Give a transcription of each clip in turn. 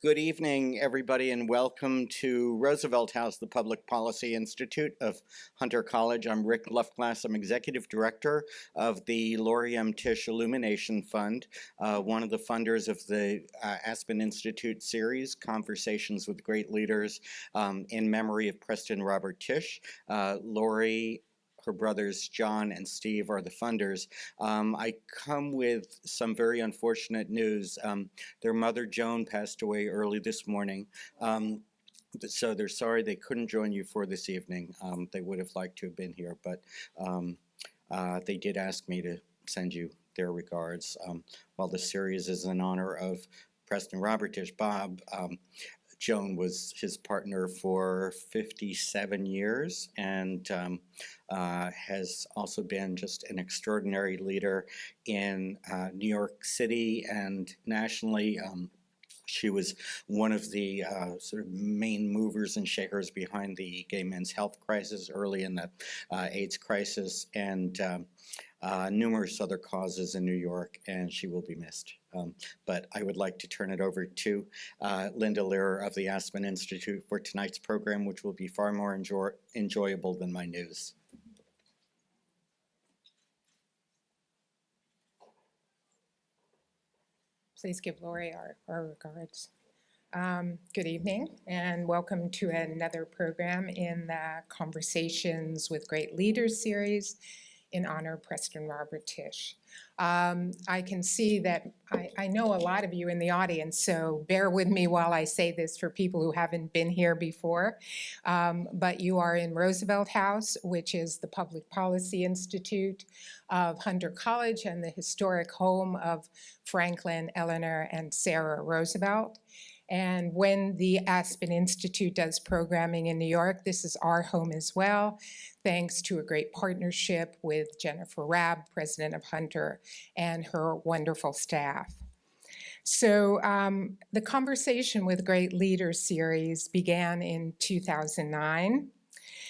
Good evening, everybody, and welcome to Roosevelt House, the Public Policy Institute of Hunter College. I'm Rick Lufglass. I'm Executive Director of the Laurie M. Tisch Illumination Fund, one of the funders of the Aspen Institute series, Conversations with Great Leaders, in memory of Preston Robert Tisch. Laurie, her brothers John and Steve are the funders. I come with some very unfortunate news. Their mother Joan passed away early this morning. So they're sorry they couldn't join you for this evening. They would have liked to have been here, but they did ask me to send you their regards. While the series is in honor of Preston Robert Tisch, Bob, Joan was his partner for 57 years and has also been just an extraordinary leader in New York City and nationally. She was one of the sort of main movers and shakers behind the gay men's health crisis early in the AIDS crisis and numerous other causes in New York, and she will be missed. But I would like to turn it over to Linda Learer of the Aspen Institute for tonight's program, which will be far more enjoyable than my news. Please give Laurie our regards. Good evening and welcome to another program in the Conversations with Great Leaders series in honor of Preston Robert Tisch. I can see that I know a lot of you in the audience, so bear with me while I say this for people who haven't been here before. But you are in Roosevelt House, which is the Public Policy Institute of Hunter College and the historic home of Franklin, Eleanor, and Sarah Roosevelt. And when the Aspen Institute does programming in New York, this is our home as well, thanks to a great partnership with Jennifer Rabb, president of Hunter, and her wonderful staff. So the Conversation with Great Leaders series began in 2009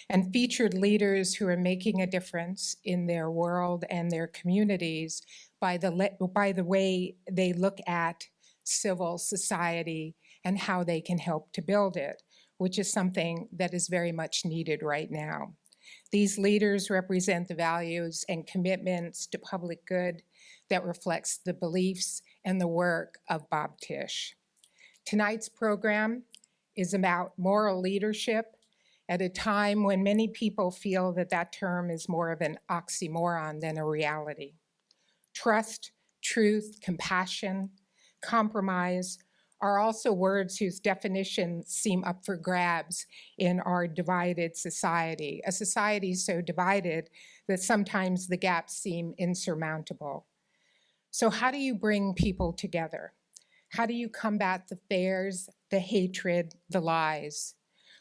and featured leaders who are making a difference in their world and their communities by the way they look at civil society and how they can help to build it, which is something that is very much needed right now. These leaders represent the values and commitments to public good that reflects the beliefs and the work of Bob Tisch. Tonight's program is about moral leadership at a time when many people feel that that term is more of an oxymoron than a reality. Trust, truth, compassion, compromise are also words whose definitions seem up for grabs in our divided society, a society so divided that sometimes the gaps seem insurmountable. So how do you bring people together? How do you combat the fears, the hatred, the lies?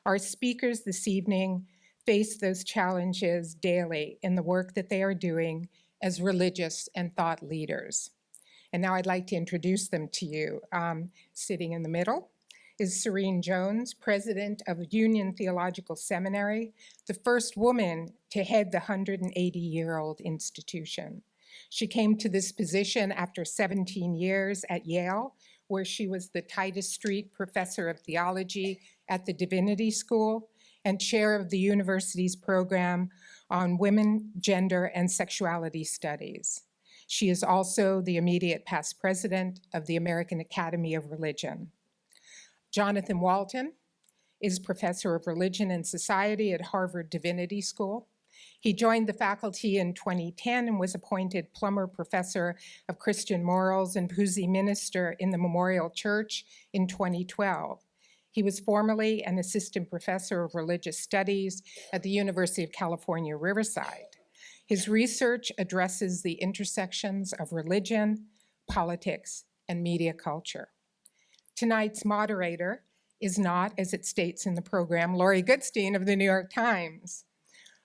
Our speakers this evening face those challenges daily in the work that they are doing as religious and thought leaders. And now I'd like to introduce them to you. Sitting in the middle is Serene Jones, president of Union Theological Seminary, the first woman to head the 180-year-old institution. She came to this position after 17 years at Yale, where she was the Titus Street Professor of Theology at the Divinity School and chair of the university's program on women, gender, and sexuality studies. She is also the immediate past president of the American Academy of Religion. Jonathan Walton is professor of religion and society at Harvard Divinity School. He joined the faculty in 2010 and was appointed Plummer Professor of Christian Morals and Pusey Minister in the Memorial Church in 2012. He was formerly an assistant professor of religious studies at the University of California, Riverside. His research addresses the intersections of religion, politics, and media culture. Tonight's moderator is not, as it states in the program, Laurie Goodstein of the New York Times.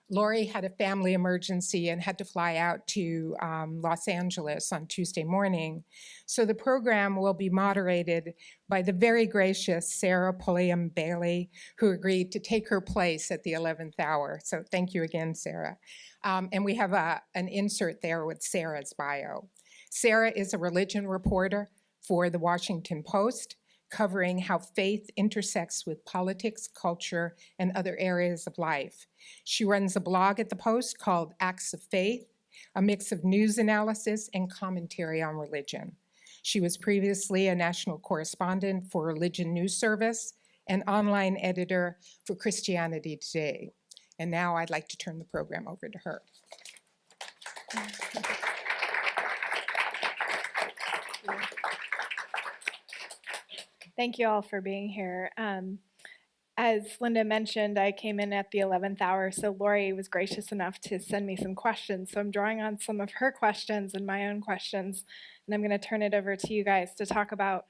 Laurie had a family emergency and had to fly out to Los Angeles on Tuesday morning. So the program will be moderated by the very gracious Sarah Pulliam Bailey, who agreed to take her place at the 11th hour. So thank you again, Sarah. And we have an insert there with Sarah's bio. Sarah is a religion reporter for the Washington Post, covering how faith intersects with politics, culture, and other areas of life. She runs a blog at the Post called Acts of Faith, a mix of news analysis and commentary on religion. She was previously a national correspondent for Religion News Service and online editor for Christianity Today. And now I'd like to turn the program over to her. Thank you all for being here. As Linda mentioned, I came in at the 11th hour, so Laurie was gracious enough to send me some questions. So I'm drawing on some of her questions and my own questions, and I'm going to turn it over to you guys to talk about,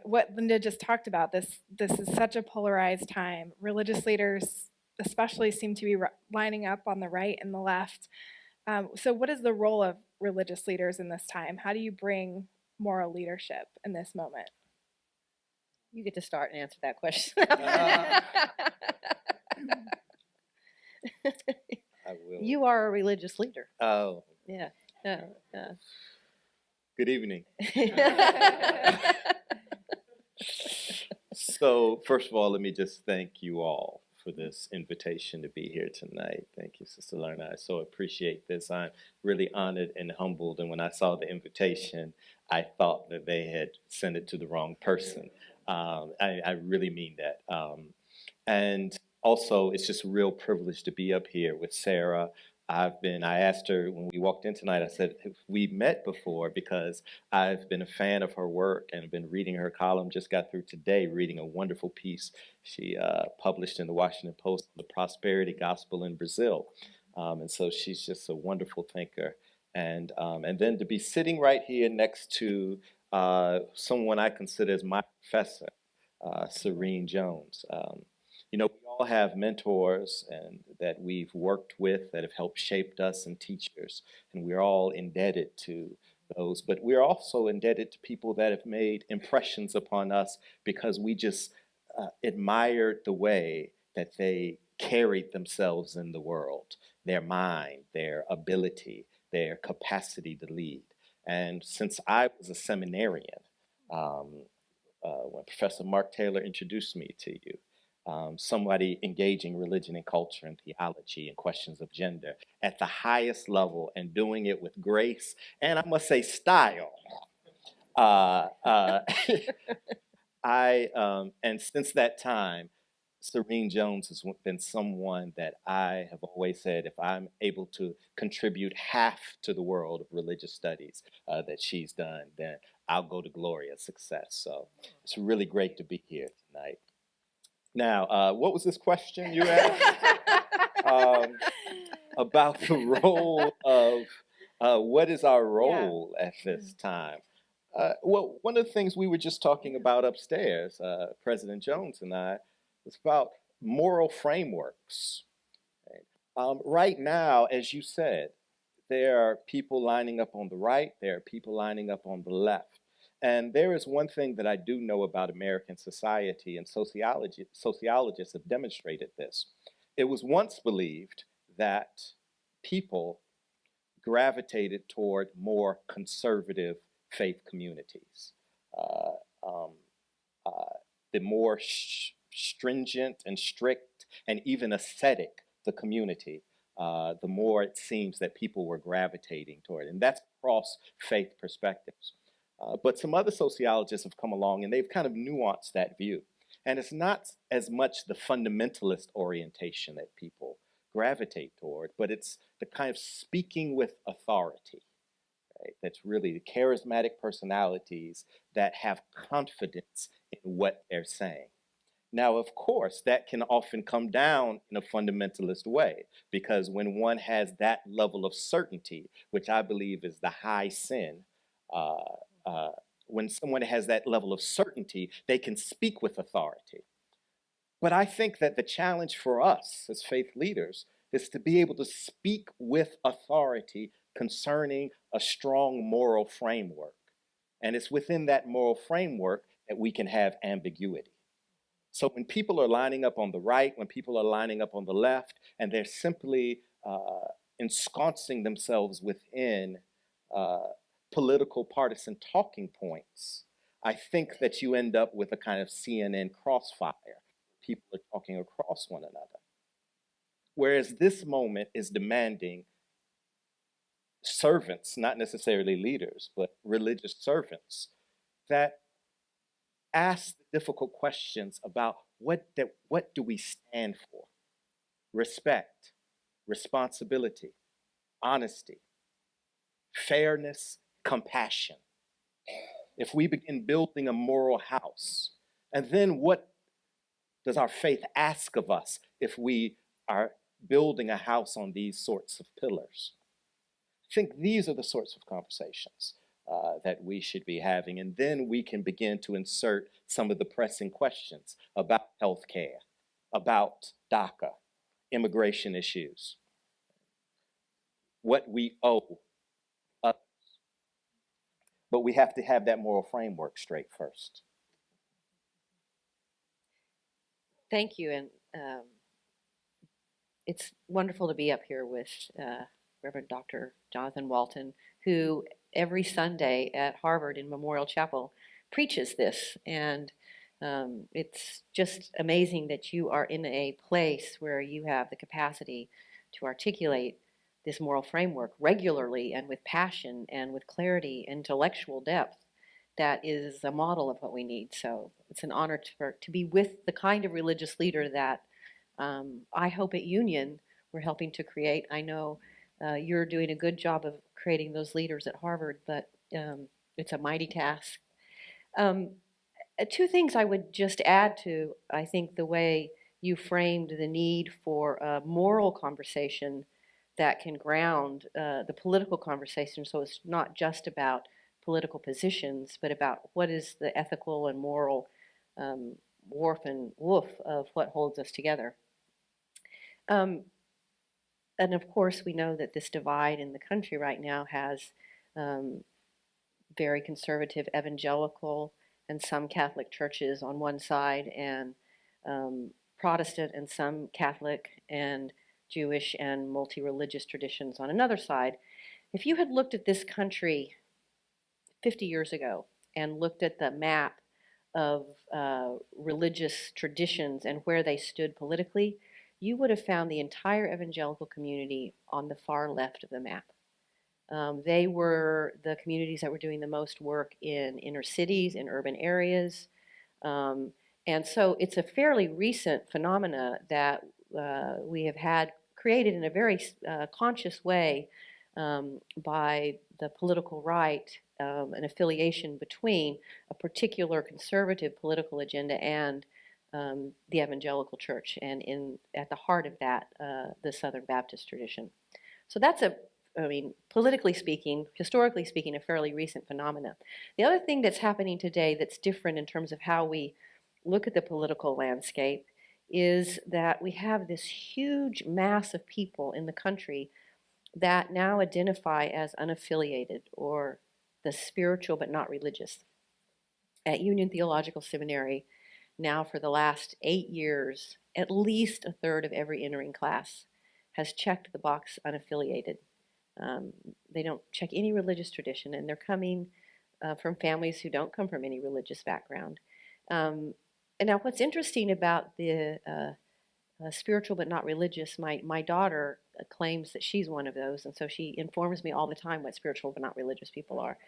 what Linda just talked about. This is such a polarized time. Religious leaders especially seem to be lining up on the right and the left. So what is the role of religious leaders in this time? How do you bring moral leadership in this moment? You get to start and answer that question. I will. You are a religious leader. Oh, Yeah. good evening. So, first of all, let me just thank you all for this invitation to be here tonight. Thank you, Sister Lerna. I so appreciate this. I'm really honored and humbled. And when I saw the invitation, I thought that they had sent it to the wrong person. I really mean that. And also, it's just a real privilege to be up here with Sarah. I asked her when we walked in tonight, I said, have we met before? Because I've been a fan of her work and been reading her column. Just got through today reading a wonderful piece she published in the Washington Post on the prosperity gospel in Brazil. And so she's just a wonderful thinker. And then to be sitting right here next to someone I consider as my professor, Serene Jones. We all have mentors and that we've worked with that have helped shaped us, and teachers, and we're all indebted to those. But we're also indebted to people that have made impressions upon us because we just admired the way that they carried themselves in the world, their mind, their ability, their capacity to lead. And since I was a seminarian, when Professor Mark Taylor introduced me to you, somebody engaging religion and culture and theology and questions of gender at the highest level and doing it with grace and, I must say, style. And since that time, Serene Jones has been someone that I have always said, if I'm able to contribute half to the world of religious studies that she's done, then I'll go to glory, a success. So it's really great to be here tonight. Now, what was this question you asked? About the role of, what is our role at this time? Well, one of the things we were just talking about upstairs, President Jones and I, was about moral frameworks. Right now, as you said, there are people lining up on the right, there are people lining up on the left. And there is one thing that I do know about American society, and sociologists have demonstrated this. It was once believed that people gravitated toward more conservative faith communities. The more stringent and strict and even ascetic the community, the more it seems that people were gravitating toward it. And that's across faith perspectives. But some other sociologists have come along and they've kind of nuanced that view. And it's not as much the fundamentalist orientation that people gravitate toward, but it's the kind of speaking with authority, right? That's really the charismatic personalities that have confidence in what they're saying. Now, of course, that can often come down in a fundamentalist way, because when one has that level of certainty, which I believe is the high sin, when someone has that level of certainty, they can speak with authority. But I think that the challenge for us as faith leaders is to be able to speak with authority concerning a strong moral framework. And it's within that moral framework that we can have ambiguity. So when people are lining up on the right, when people are lining up on the left, and they're simply ensconcing themselves within political partisan talking points, I think that you end up with a kind of CNN crossfire. People are talking across one another. Whereas this moment is demanding servants, not necessarily leaders, but religious servants, that ask the difficult questions about what do we stand for? Respect, responsibility, honesty, fairness, compassion. If we begin building a moral house, and then what does our faith ask of us if we are building a house on these sorts of pillars? I think these are the sorts of conversations that we should be having, and then we can begin to insert some of the pressing questions about healthcare, about DACA, immigration issues, what we owe others. But we have to have that moral framework straight first. Thank you, and it's wonderful to be up here with Reverend Dr. Jonathan Walton, who every Sunday at Harvard in Memorial Chapel preaches this, and it's just amazing that you are in a place where you have the capacity to articulate this moral framework regularly and with passion and with clarity, intellectual depth. That is a model of what we need. So it's an honor to be with the kind of religious leader that I hope at Union we're helping to create. I know you're doing a good job of creating those leaders at Harvard, but it's a mighty task. Two things I would just add to, I think, the way you framed the need for a moral conversation that can ground the political conversation, so it's not just about political positions, but about what is the ethical and moral warp and woof of what holds us together. And of course, we know that this divide in the country right now has very conservative evangelical and some Catholic churches on one side, and Protestant and some Catholic and Jewish and multi-religious traditions on another side. If you had looked at this country 50 years ago and looked at the map of religious traditions and where they stood politically, you would have found the entire evangelical community on the far left of the map. They were the communities that were doing the most work in inner cities, in urban areas. And so it's a fairly recent phenomena that we have had created in a very conscious way by the political right, an affiliation between a particular conservative political agenda and the evangelical church, and at the heart of that, the Southern Baptist tradition. So that's politically speaking, historically speaking, a fairly recent phenomena. The other thing that's happening today that's different in terms of how we look at the political landscape is that we have this huge mass of people in the country that now identify as unaffiliated or the spiritual but not religious. At Union Theological Seminary, now for the last 8 years, at least a third of every entering class has checked the box unaffiliated. They don't check any religious tradition, and they're coming from families who don't come from any religious background. And now what's interesting about the spiritual but not religious, my daughter claims that she's one of those, and so she informs me all the time what spiritual but not religious people are.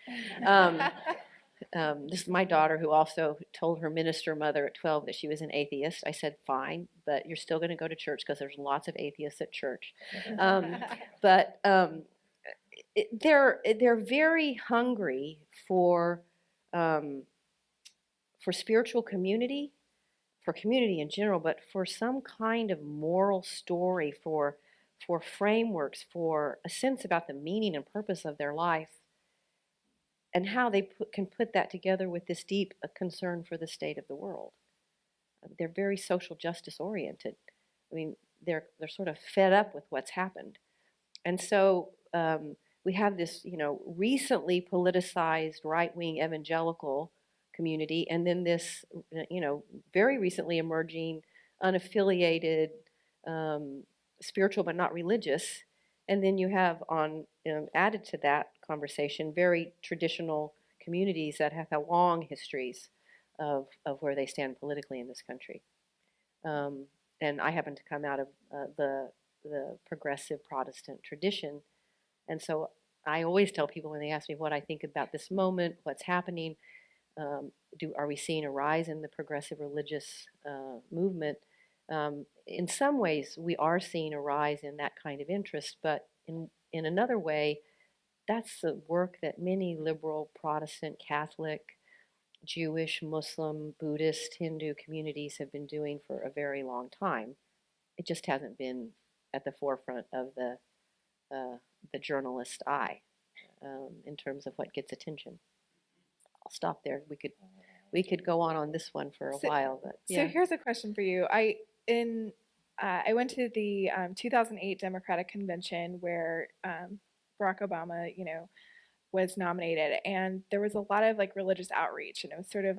This is my daughter, who also told her minister mother at 12 that she was an atheist. I said, fine, but you're still going to go to church because there's lots of atheists at church. They're very hungry for spiritual community, for community in general, but for some kind of moral story, for frameworks, for a sense about the meaning and purpose of their life, and how they can put that together with this deep concern for the state of the world. They're very social justice oriented. I mean, they're sort of fed up with what's happened. And so we have this, recently politicized right-wing evangelical community, and then this, very recently emerging unaffiliated, spiritual but not religious. And then you have added to that conversation, very traditional communities that have had long histories of where they stand politically in this country. And I happen to come out of the progressive Protestant tradition. And so I always tell people when they ask me what I think about this moment, what's happening, are we seeing a rise in the progressive religious movement? In some ways, we are seeing a rise in that kind of interest, but in another way, that's the work that many liberal, Protestant, Catholic, Jewish, Muslim, Buddhist, Hindu communities have been doing for a very long time. It just hasn't been at the forefront of the journalist eye in terms of what gets attention. I'll stop there. We could go on this one for a while, but yeah. So here's a question for you. I went to the 2008 Democratic Convention where Barack Obama, was nominated, and there was a lot of like religious outreach, and it was sort of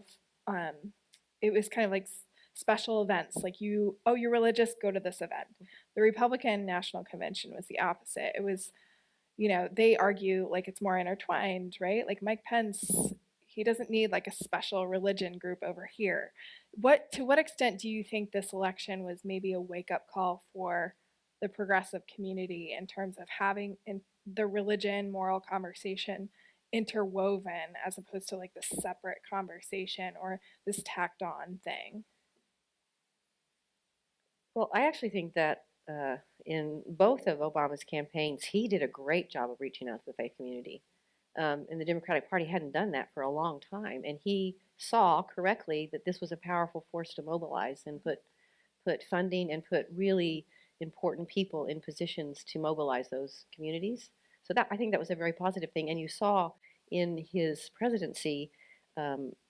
it was kind of like special events, like you're religious, go to this event. The Republican National Convention was the opposite. It was, they argue like it's more intertwined, right? Like Mike Pence, he doesn't need like a special religion group over here. To what extent do you think this election was maybe a wake-up call for the progressive community in terms of having the religion moral conversation interwoven as opposed to like this separate conversation or this tacked on thing? Well, I actually think that in both of Obama's campaigns, he did a great job of reaching out to the faith community. And the Democratic Party hadn't done that for a long time. And he saw correctly that this was a powerful force to mobilize and put funding and put really important people in positions to mobilize those communities. So I think that was a very positive thing. And you saw in his presidency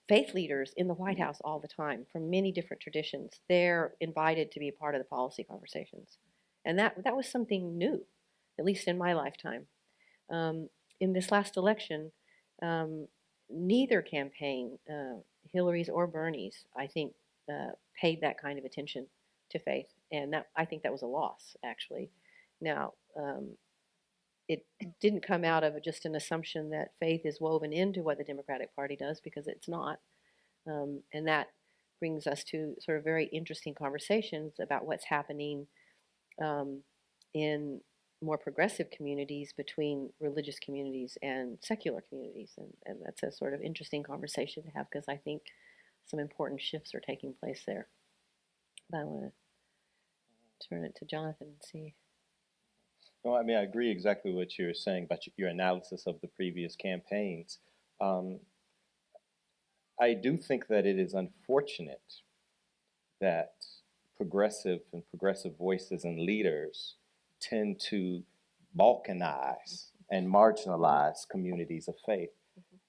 faith leaders in the White House all the time from many different traditions. They're invited to be a part of the policy conversations. And that was something new, at least in my lifetime. In this last election, neither campaign, Hillary's or Bernie's, I think, paid that kind of attention to faith. And I think that was a loss, actually. Now, it didn't come out of just an assumption that faith is woven into what the Democratic Party does, because it's not. And that brings us to sort of very interesting conversations about what's happening in more progressive communities between religious communities and secular communities. And that's a sort of interesting conversation to have, because I think some important shifts are taking place there. But I want to turn it to Jonathan and see. No, I mean, I agree exactly with what you're saying about your analysis of the previous campaigns. I do think that it is unfortunate that progressive voices and leaders tend to balkanize and marginalize communities of faith.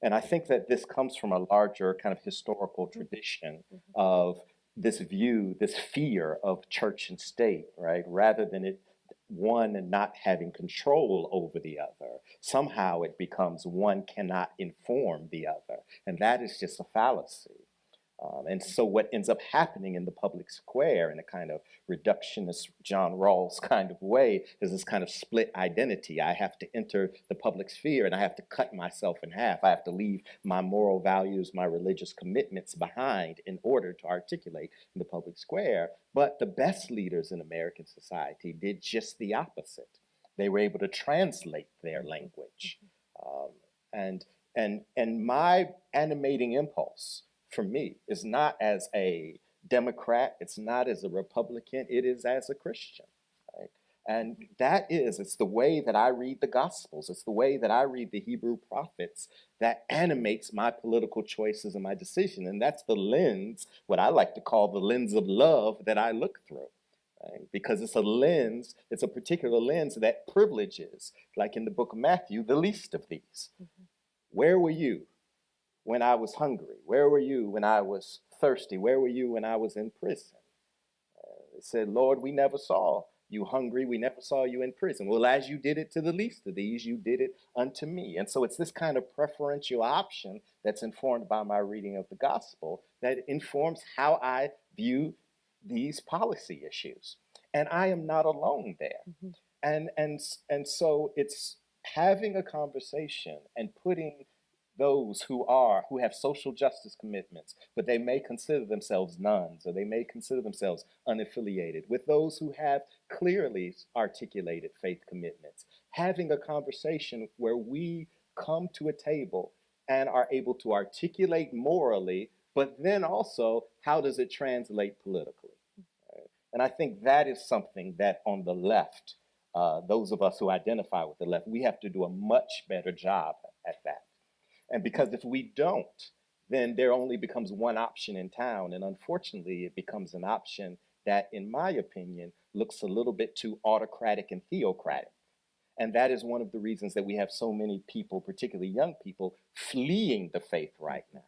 And I think that this comes from a larger kind of historical tradition of this view, this fear of church and state, right? Rather than one not having control over the other. Somehow it becomes one cannot inform the other. And that is just a fallacy. And so what ends up happening in the public square in a kind of reductionist John Rawls kind of way is this kind of split identity. I have to enter the public sphere and I have to cut myself in half. I have to leave my moral values, my religious commitments behind in order to articulate in the public square. But the best leaders in American society did just the opposite. They were able to translate their language. And my animating impulse for me is not as a Democrat, it's not as a Republican, it is as a Christian, right? And it's the way that I read the Gospels, it's the way that I read the Hebrew prophets that animates my political choices and my decision. And that's the lens, what I like to call the lens of love, that I look through. Right? Because it's a lens, it's a particular lens that privileges, like in the book of Matthew, the least of these. Where were you when I was hungry? Where were you when I was thirsty? Where were you when I was in prison? They said, Lord, we never saw you hungry. We never saw you in prison. Well, as you did it to the least of these, you did it unto me. And so it's this kind of preferential option that's informed by my reading of the gospel that informs how I view these policy issues. And I am not alone there. And so it's having a conversation and putting those who have social justice commitments, but they may consider themselves nuns, or they may consider themselves unaffiliated, with those who have clearly articulated faith commitments, having a conversation where we come to a table and are able to articulate morally, but then also how does it translate politically? Right? And I think that is something that on the left, those of us who identify with the left, we have to do a much better job at that. And because if we don't, then there only becomes one option in town. And unfortunately, it becomes an option that, in my opinion, looks a little bit too autocratic and theocratic. And that is one of the reasons that we have so many people, particularly young people, fleeing the faith right now,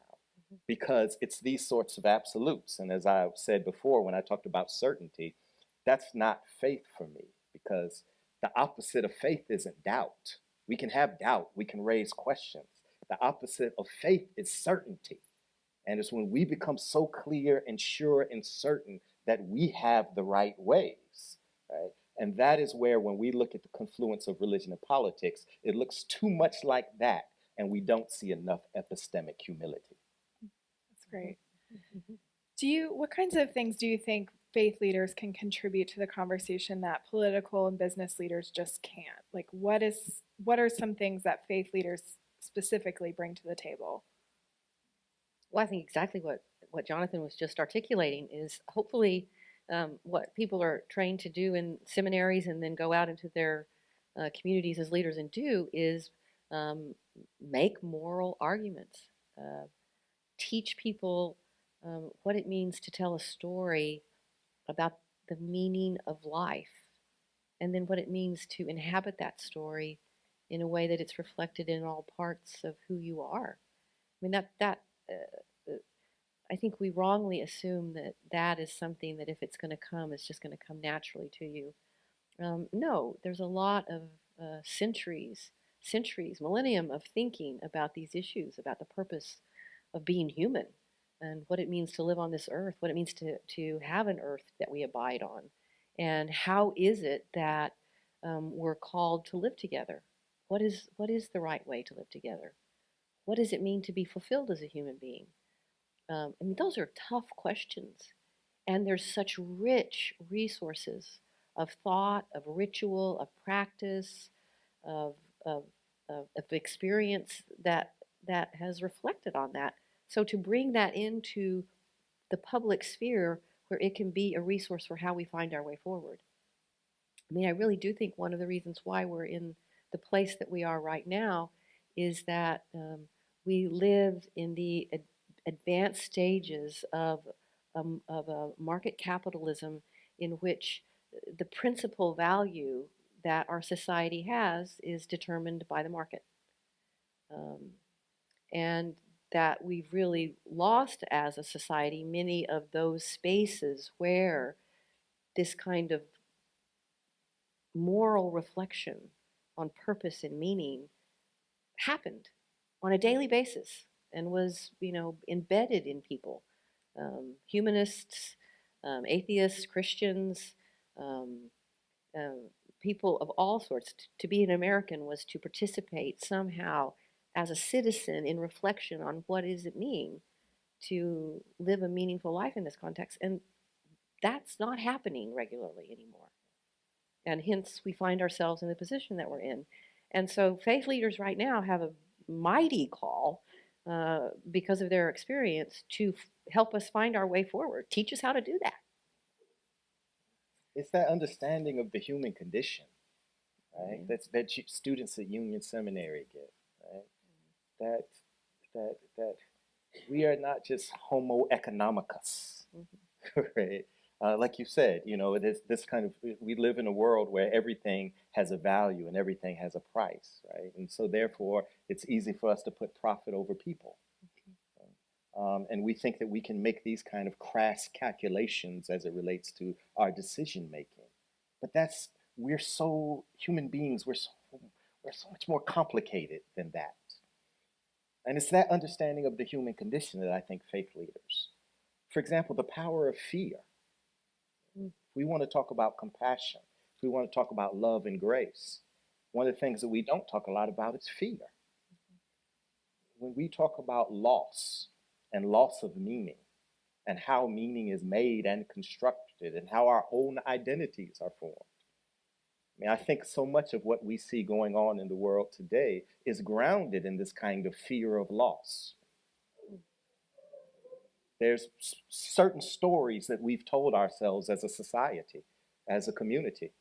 because it's these sorts of absolutes. And as I said before, when I talked about certainty, that's not faith for me, because the opposite of faith isn't doubt. We can have doubt, we can raise questions. The opposite of faith is certainty. And it's when we become so clear and sure and certain that we have the right ways, right? And that is where, when we look at the confluence of religion and politics, it looks too much like that, and we don't see enough epistemic humility. That's great. What kinds of things do you think faith leaders can contribute to the conversation that political and business leaders just can't? Like, what are some things that faith leaders specifically bring to the table? Well, I think exactly what Jonathan was just articulating is hopefully what people are trained to do in seminaries and then go out into their communities as leaders and do is make moral arguments, teach people what it means to tell a story about the meaning of life, and then what it means to inhabit that story in a way that it's reflected in all parts of who you are. I mean, I think we wrongly assume that is something that if it's going to come, it's just going to come naturally to you. No, there's a lot of centuries, millennium of thinking about these issues, about the purpose of being human and what it means to live on this earth, what it means to have an earth that we abide on, and how is it that we're called to live together? What is the right way to live together? What does it mean to be fulfilled as a human being? I mean, those are tough questions, and there's such rich resources of thought, of ritual, of practice, of experience that has reflected on that. So to bring that into the public sphere where it can be a resource for how we find our way forward. I mean, I really do think one of the reasons why we're in the place that we are right now is that we live in the advanced stages of a market capitalism in which the principal value that our society has is determined by the market. And that we've really lost as a society many of those spaces where this kind of moral reflection on purpose and meaning happened on a daily basis and was, embedded in people. Humanists, atheists, Christians, people of all sorts. To be an American was to participate somehow as a citizen in reflection on what does it mean to live a meaningful life in this context. And that's not happening regularly anymore. And hence we find ourselves in the position that we're in. And so faith leaders right now have a mighty call because of their experience to help us find our way forward, teach us how to do that. It's that understanding of the human condition, right? Mm-hmm. That students at Union Seminary get, right? That we are not just Homo economicus, mm-hmm. right? Like you said, it is this kind of, we live in a world where everything has a value and everything has a price, right? And so therefore, it's easy for us to put profit over people. Okay. And we think that we can make these kind of crass calculations as it relates to our decision making. But we're so, human beings, we're so much more complicated than that. And it's that understanding of the human condition that I think faith leaders, for example, the power of fear. If we want to talk about compassion, if we want to talk about love and grace, one of the things that we don't talk a lot about is fear. when we talk about loss and loss of meaning and how meaning is made and constructed and how our own identities are formed. I mean, I think so much of what we see going on in the world today is grounded in this kind of fear of loss. There's certain stories that we've told ourselves as a society, as a community.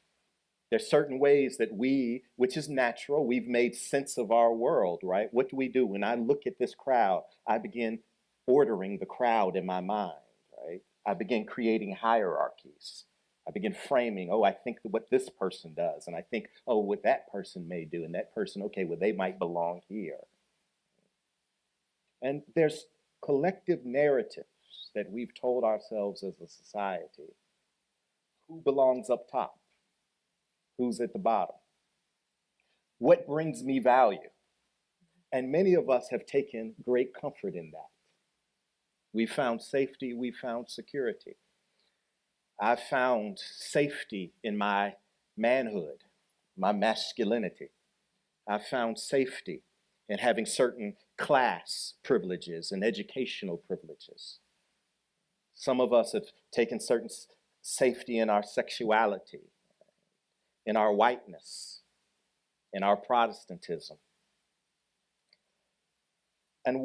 There's certain ways that we, which is natural, we've made sense of our world, right? What do? When I look at this crowd, I begin ordering the crowd in my mind, right? I begin creating hierarchies. I begin framing, oh, I think what this person does, and I think, oh, what that person may do, and that person, okay, well, they might belong here. And there's collective narratives that we've told ourselves as a society. Who belongs up top? Who's at the bottom? What brings me value? And many of us have taken great comfort in that. We found safety, we found security. I found safety in my manhood, my masculinity. I found safety in having certain class privileges and educational privileges. Some of us have taken certain safety in our sexuality, in our whiteness, in our Protestantism. And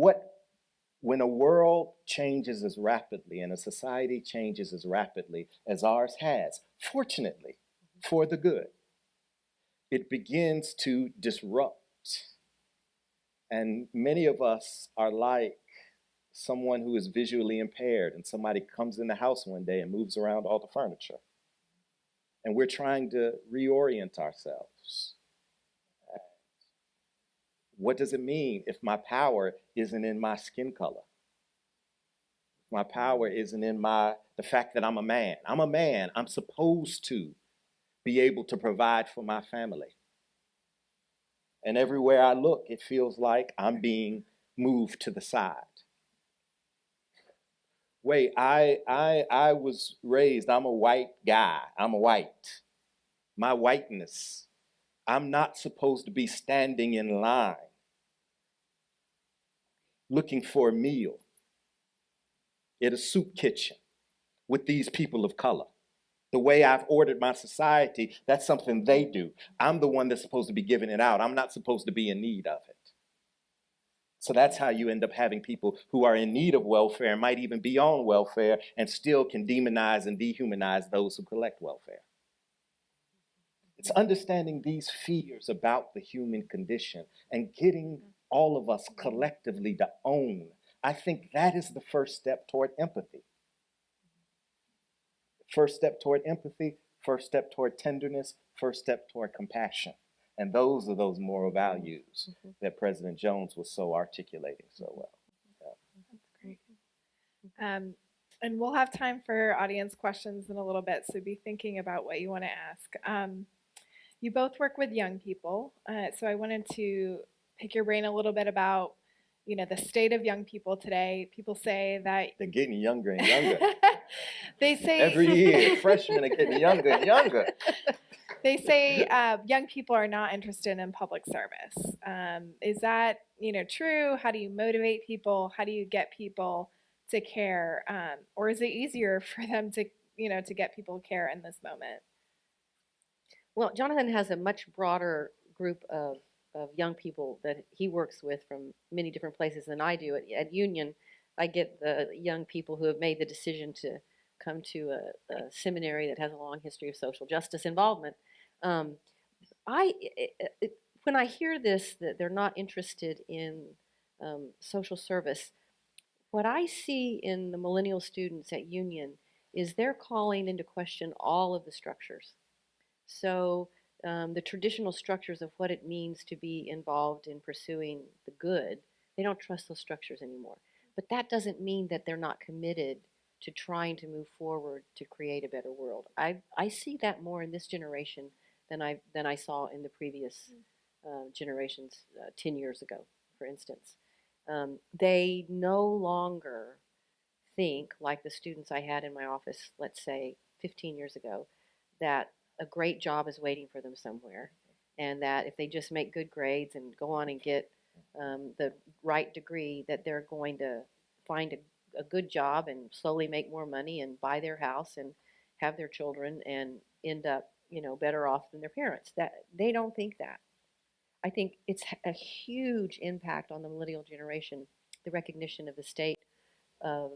when a world changes as rapidly and a society changes as rapidly as ours has, fortunately, for the good, it begins to disrupt. And many of us are like someone who is visually impaired and somebody comes in the house one day and moves around all the furniture. And we're trying to reorient ourselves. What does it mean if my power isn't in my skin color? My power isn't in the fact that I'm a man. I'm a man. I'm supposed to be able to provide for my family. And everywhere I look, it feels like I'm being moved to the side. Wait, I was raised, I'm a white guy. I'm a white. My whiteness. I'm not supposed to be standing in line looking for a meal at a soup kitchen with these people of color. The way I've ordered my society, that's something they do. I'm the one that's supposed to be giving it out. I'm not supposed to be in need of it. So that's how you end up having people who are in need of welfare, might even be on welfare, and still can demonize and dehumanize those who collect welfare. It's understanding these fears about the human condition and getting all of us collectively to own. I think that is the first step toward empathy. First step toward empathy, first step toward tenderness, first step toward compassion. And those are those moral values that President Jones was so articulating so well. Yeah. That's great. And we'll have time for audience questions in a little bit, so be thinking about what you want to ask. You both work with young people, so I wanted to pick your brain a little bit about, the state of young people today. People say that they're getting younger and younger. They say every year, freshmen are getting younger and younger. They say young people are not interested in public service. Is that true? How do you motivate people? How do you get people to care? Or is it easier for them to to get people to care in this moment? Well, Jonathan has a much broader group of young people that he works with from many different places than I do. At Union, I get the young people who have made the decision to come to a seminary that has a long history of social justice involvement. When I hear this, that they're not interested in social service, what I see in the millennial students at Union is they're calling into question all of the structures. So the traditional structures of what it means to be involved in pursuing the good, they don't trust those structures anymore. But that doesn't mean that they're not committed to trying to move forward to create a better world. I see that more in this generation than I saw in the previous generations 10 years ago, for instance. They no longer think, like the students I had in my office, let's say 15 years ago, that a great job is waiting for them somewhere, and that if they just make good grades and go on and get the right degree, that they're going to find a good job and slowly make more money and buy their house and have their children and end up, better off than their parents. That they don't think that. I think it's a huge impact on the millennial generation, the recognition of the state of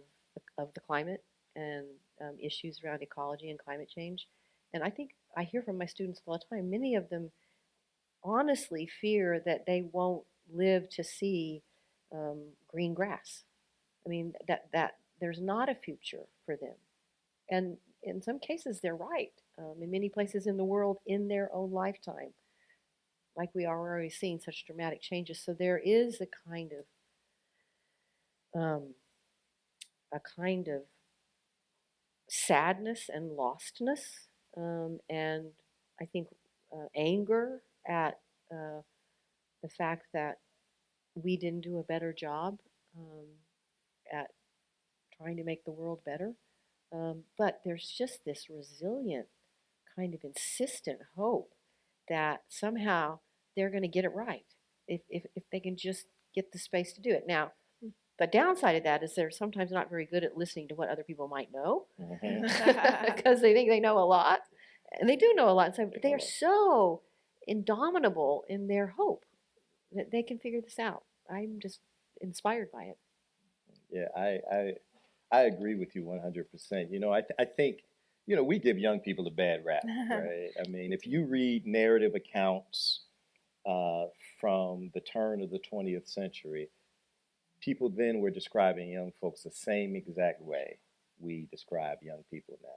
the climate and issues around ecology and climate change. And I think I hear from my students all the time, many of them honestly fear that they won't live to see green grass. I mean, that there's not a future for them. And in some cases, they're right. In many places in the world, in their own lifetime, like we are already seeing such dramatic changes. So there is a kind of sadness and lostness, and I think anger at the fact that we didn't do a better job at trying to make the world better. But there's just this resilient, kind of insistent hope that somehow they're going to get it right if they can just get the space to do it. Now, the downside of that is they're sometimes not very good at listening to what other people might know because they think they know a lot, and they do know a lot. So they are so indomitable in their hope that they can figure this out. I'm just inspired by it. Yeah, I agree with you 100%. I think, we give young people a bad rap, right? I mean, if you read narrative accounts from the turn of the 20th century, people then were describing young folks the same exact way we describe young people now,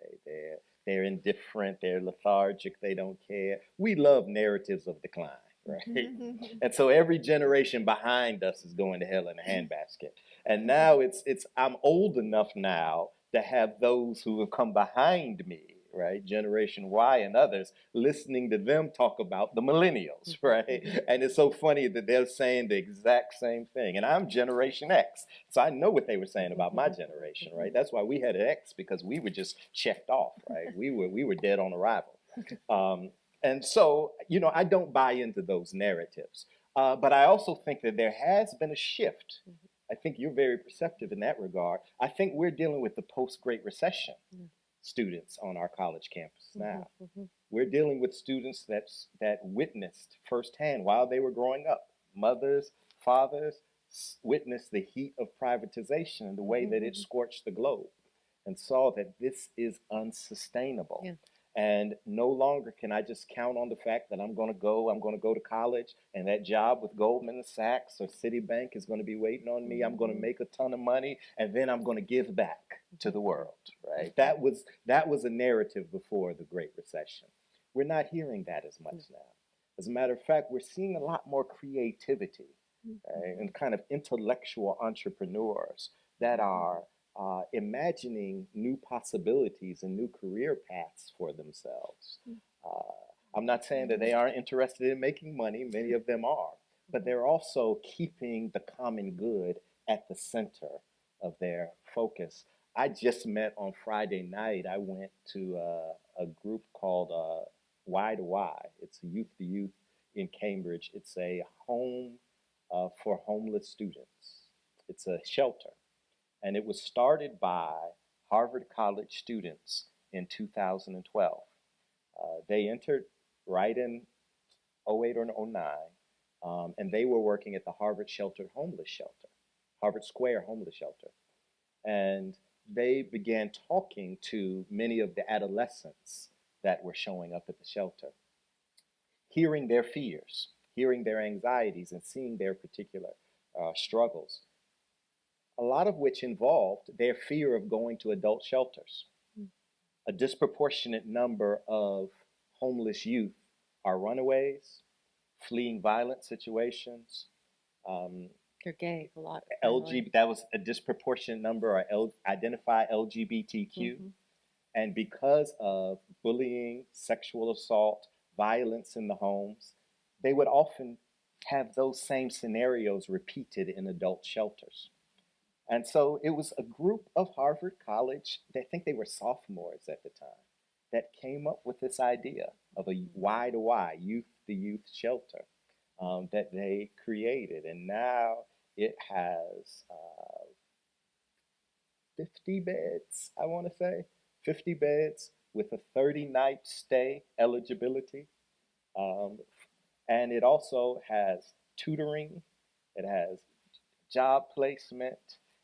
right? They're indifferent, they're lethargic, they don't care. We love narratives of decline, right? And so every generation behind us is going to hell in a handbasket. And now I'm old enough now to have those who have come behind me, right? Generation Y and others, listening to them talk about the millennials, right? And it's so funny that they're saying the exact same thing. And I'm Generation X, so I know what they were saying about my generation, right? That's why we had an X, because we were just checked off, right? We were dead on arrival. And so, I don't buy into those narratives. But I also think that there has been a shift. I think you're very perceptive in that regard. I think we're dealing with the post-Great Recession students on our college campus now. We're dealing with students that witnessed firsthand while they were growing up. Mothers, fathers witnessed the heat of privatization and the way that it scorched the globe, and saw that this is unsustainable. Yeah. And no longer can I just count on the fact that I'm going to go to college, and that job with Goldman Sachs or Citibank is going to be waiting on me. I'm going to make a ton of money, and then I'm going to give back to the world, right? That was a narrative before the Great Recession. We're not hearing that as much now. As a matter of fact, we're seeing a lot more creativity, right? And kind of intellectual entrepreneurs that are imagining new possibilities and new career paths for themselves. I'm not saying that they aren't interested in making money. Many of them are. But they're also keeping the common good at the center of their focus. I just met on Friday night. I went to a group called Y to Y. It's a youth to youth in Cambridge. It's a home for homeless students. It's a shelter. And it was started by Harvard College students in 2012. They entered right in 08 or 09, and they were working at the Harvard Homeless Shelter, Harvard Square Homeless Shelter. And they began talking to many of the adolescents that were showing up at the shelter, hearing their fears, hearing their anxieties, and seeing their particular struggles, a lot of which involved their fear of going to adult shelters. A disproportionate number of homeless youth are runaways, fleeing violent situations. They're gay, a lot. That was a disproportionate number are identify LGBTQ. And because of bullying, sexual assault, violence in the homes, they would often have those same scenarios repeated in adult shelters. And so it was a group of Harvard College, I think they were sophomores at the time, that came up with this idea of a Y to Y, youth to youth shelter. that they created. And now it has 50 beds, I want to say, 50 beds with a 30-night stay eligibility. And it also has tutoring, it has job placement,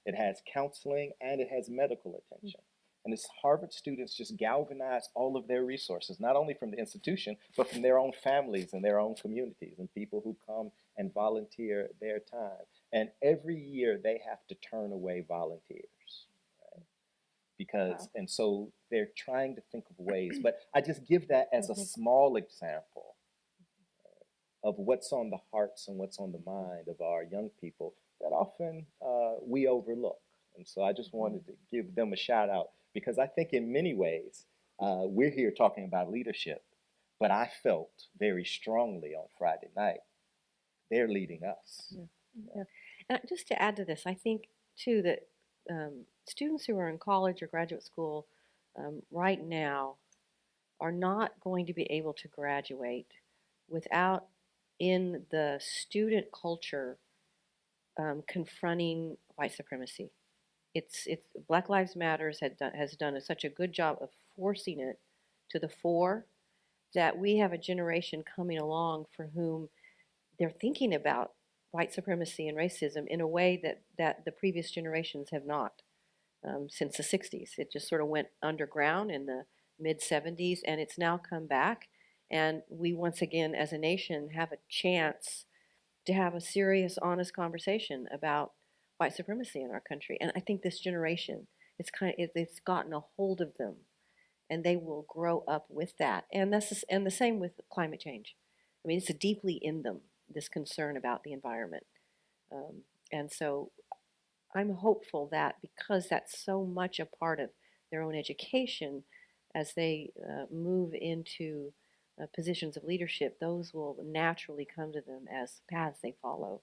it has counseling, and it has medical attention. And it's Harvard students just galvanize all of their resources, not only from the institution, but from their own families and their own communities and people who come and volunteer their time. And every year they have to turn away volunteers. Right? Because, and so they're trying to think of ways, but I just give that as a small example of what's on the hearts and what's on the mind of our young people that often we overlook. And so I just wanted to give them a shout out, because I think in many ways we're here talking about leadership, but I felt very strongly on Friday night, they're leading us. Yeah. And just to add to this, I think too that students who are in college or graduate school right now are not going to be able to graduate without in the student culture confronting white supremacy. It's Black Lives Matters has done such a good job of forcing it to the fore that we have a generation coming along for whom they're thinking about white supremacy and racism in a way that the previous generations have not since the 60s. It just sort of went underground in the mid 70s, and it's now come back. And we once again, as a nation, have a chance to have a serious, honest conversation about white supremacy in our country. And I think this generation, it's gotten a hold of them, and they will grow up with that. And the same with climate change. I mean, it's deeply in them, this concern about the environment. And so I'm hopeful that because that's so much a part of their own education, as they move into positions of leadership, those will naturally come to them as paths they follow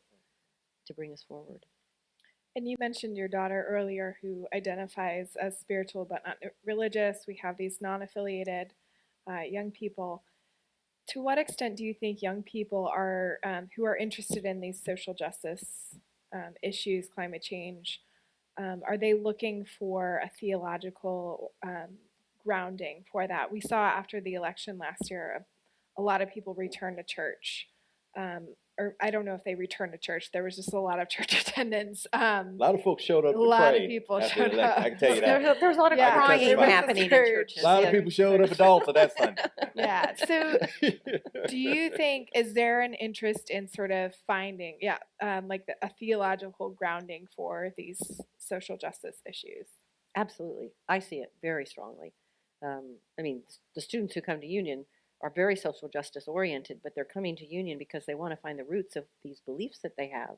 to bring us forward. And you mentioned your daughter earlier who identifies as spiritual but not religious. We have these non-affiliated young people. To what extent do you think young people are who are interested in these social justice issues, climate change, are they looking for a theological grounding for that? We saw after the election last year, a lot of people returned to church. Or I don't know if they returned to church. There was just a lot of church attendance. A lot of folks showed up to pray. A lot of people showed up. I can tell you that. There was a lot of crying happening in churches. A lot of people showed up at the altar that Sunday. Yeah. So do you think, is there an interest in sort of finding, like a theological grounding for these social justice issues? Absolutely. I see it very strongly. I mean, the students who come to Union are very social justice oriented, but they're coming to Union because they want to find the roots of these beliefs that they have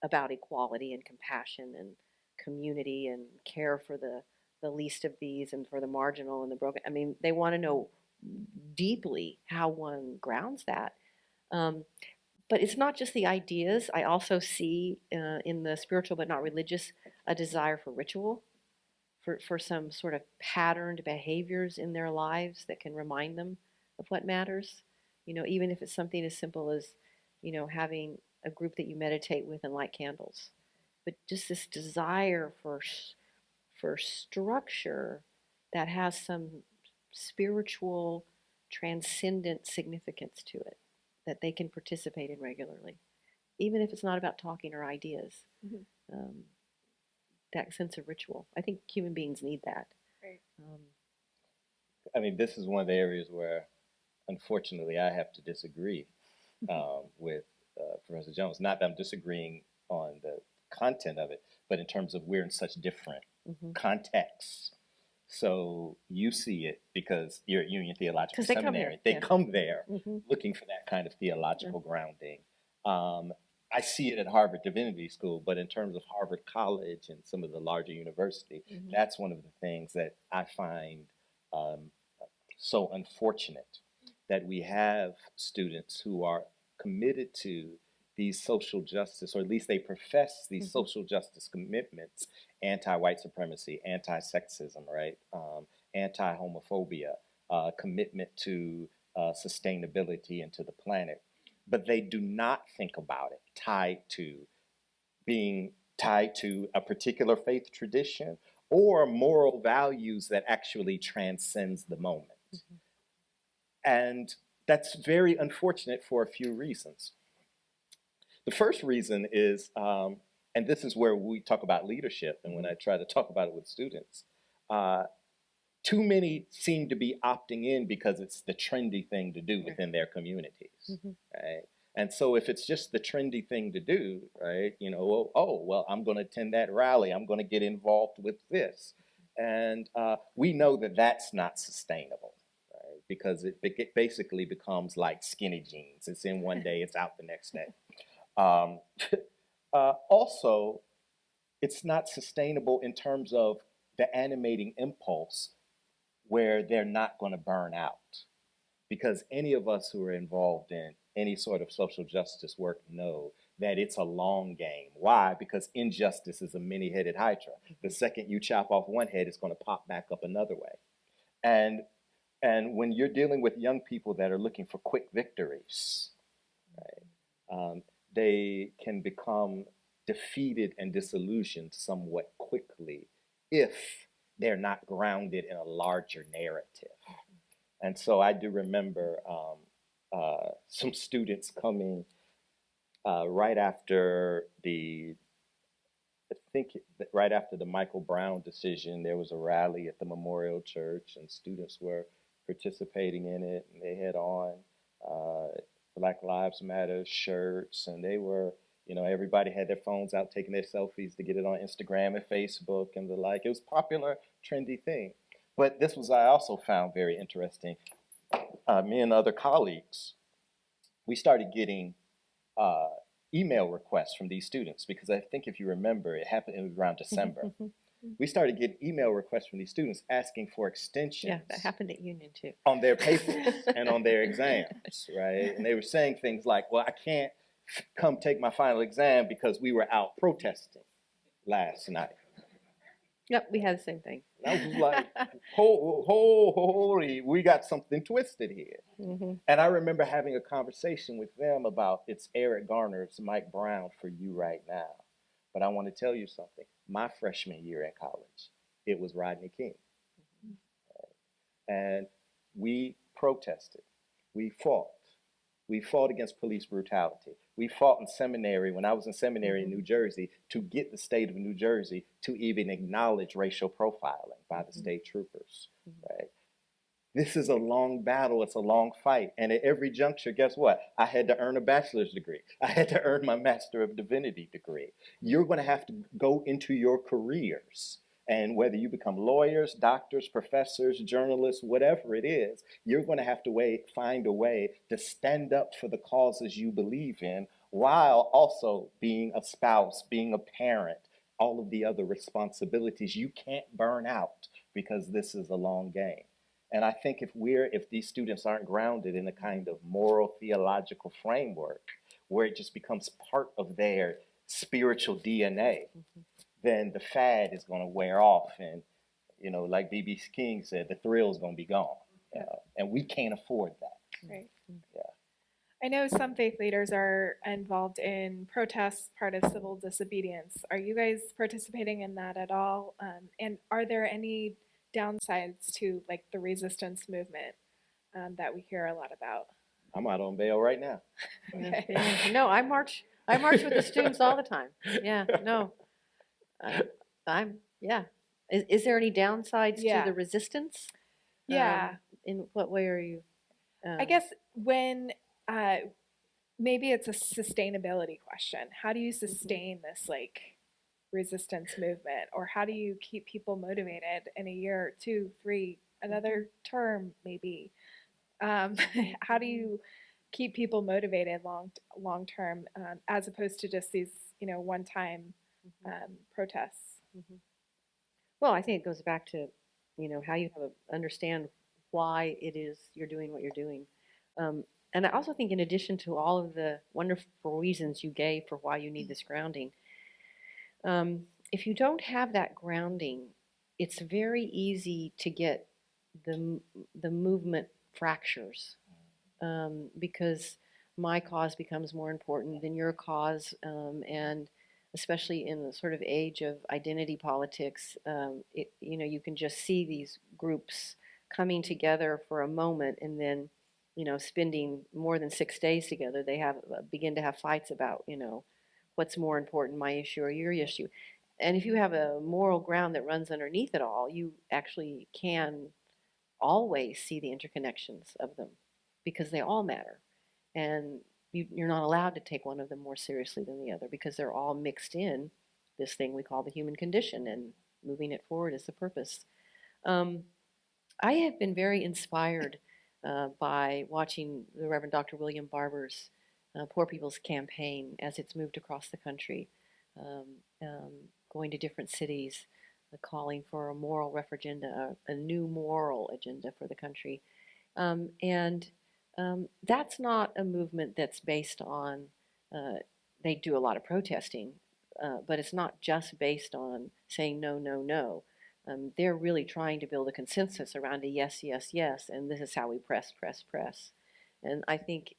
about equality and compassion and community and care for the least of these and for the marginal and the broken. I mean, they want to know deeply how one grounds that. But it's not just the ideas. I also see in the spiritual but not religious a desire for ritual, for some sort of patterned behaviors in their lives that can remind them of what matters. You know, even if it's something as simple as, you know, having a group that you meditate with and light candles. But just this desire for structure that has some spiritual, transcendent significance to it that they can participate in regularly, even if it's not about talking or ideas. Mm-hmm. That sense of ritual. I think human beings need that. Right. I mean, this is one of the areas where, unfortunately, I have to disagree with Professor Jones. Not that I'm disagreeing on the content of it, but in terms of we're in such different contexts. So you see it because you're at Union Theological Seminary. They come there looking for that kind of theological grounding. I see it at Harvard Divinity School, but in terms of Harvard College and some of the larger universities, that's one of the things that I find so unfortunate, that we have students who are committed to these social justice, or at least they profess these social justice commitments, anti-white supremacy, anti-sexism, right? Anti-homophobia, commitment to sustainability and to the planet. but they do not think about it being tied to a particular faith tradition or moral values that actually transcends the moment. And that's very unfortunate for a few reasons. The first reason is, and this is where we talk about leadership, and when I try to talk about it with students, too many seem to be opting in because it's the trendy thing to do within their communities, right? And so if it's just the trendy thing to do, right, you know, well, I'm going to attend that rally, I'm going to get involved with this. And we know that that's not sustainable, right? Because it basically becomes like skinny jeans. It's in one day, it's out the next day. Also, it's not sustainable in terms of the animating impulse where they're not going to burn out. Because any of us who are involved in any sort of social justice work know that it's a long game. Why? Because injustice is a many-headed hydra. The second you chop off one head, it's going to pop back up another way. And when you're dealing with young people that are looking for quick victories, right, they can become defeated and disillusioned somewhat quickly if they're not grounded in a larger narrative. And so I do remember some students coming right after right after the Michael Brown decision. There was a rally at the Memorial Church, and students were participating in it, and they had on Black Lives Matter shirts, and they were, you know, everybody had their phones out taking their selfies to get it on Instagram and Facebook and the like. It was a popular, trendy thing. But this was, I also found very interesting. Me and other colleagues, we started getting email requests from these students, because I think if you remember, it was around December. We started getting email requests from these students asking for extensions. Yeah, that happened at Union too. On their papers and on their exams, right? And they were saying things like, well, I can't come take my final exam because we were out protesting last night. Yep, we had the same thing. I was like, holy, we got something twisted here. And I remember having a conversation with them about, it's Eric Garner, it's Mike Brown for you right now. But I want to tell you something. My freshman year in college, it was Rodney King. And we protested. We fought. We fought against police brutality. We fought in seminary, when I was in seminary in New Jersey, to get the state of New Jersey to even acknowledge racial profiling by the state troopers, right? This is a long battle, it's a long fight. And at every juncture, guess what? I had to earn a bachelor's degree. I had to earn my Master of Divinity degree. You're gonna have to go into your careers. And whether you become lawyers, doctors, professors, journalists, whatever it is, you're going to have to find a way to stand up for the causes you believe in, while also being a spouse, being a parent, all of the other responsibilities. You can't burn out, because this is a long game. And I think if these students aren't grounded in a kind of moral theological framework where it just becomes part of their spiritual DNA, then the fad is going to wear off, and, you know, like B.B. King said, the thrill is going to be gone, and we can't afford that. Right. Yeah. I know some faith leaders are involved in protests, part of civil disobedience. Are you guys participating in that at all? And are there any downsides to, like, the resistance movement that we hear a lot about? I'm out on bail right now. Yeah. No, I march with the students all the time. Yeah, no. Is there any downsides to the resistance? Yeah. In what way are you? I guess when maybe it's a sustainability question. How do you sustain this, like, resistance movement, or how do you keep people motivated in a year, 2, 3, another term maybe? How do you keep people motivated long term, as opposed to just these, you know, one-time protests? Well, I think it goes back to, you know, how you have understand why it is you're doing what you're doing. And I also think, in addition to all of the wonderful reasons you gave for why you need this grounding, if you don't have that grounding, it's very easy to get the movement fractures, because my cause becomes more important than your cause, and especially in the sort of age of identity politics, you can just see these groups coming together for a moment and then, spending more than 6 days together, they begin to have fights about, what's more important, my issue or your issue. And if you have a moral ground that runs underneath it all, you actually can always see the interconnections of them because they all matter. And you're not allowed to take one of them more seriously than the other because they're all mixed in this thing we call the human condition, and moving it forward is the purpose. I have been very inspired by watching the Reverend Dr. William Barber's Poor People's Campaign as it's moved across the country, going to different cities, calling for a moral referendum, a new moral agenda for the country. That's not a movement that's based on, they do a lot of protesting, but it's not just based on saying no, no, no. They're really trying to build a consensus around a yes, yes, yes, and this is how we press, press, press. And I think,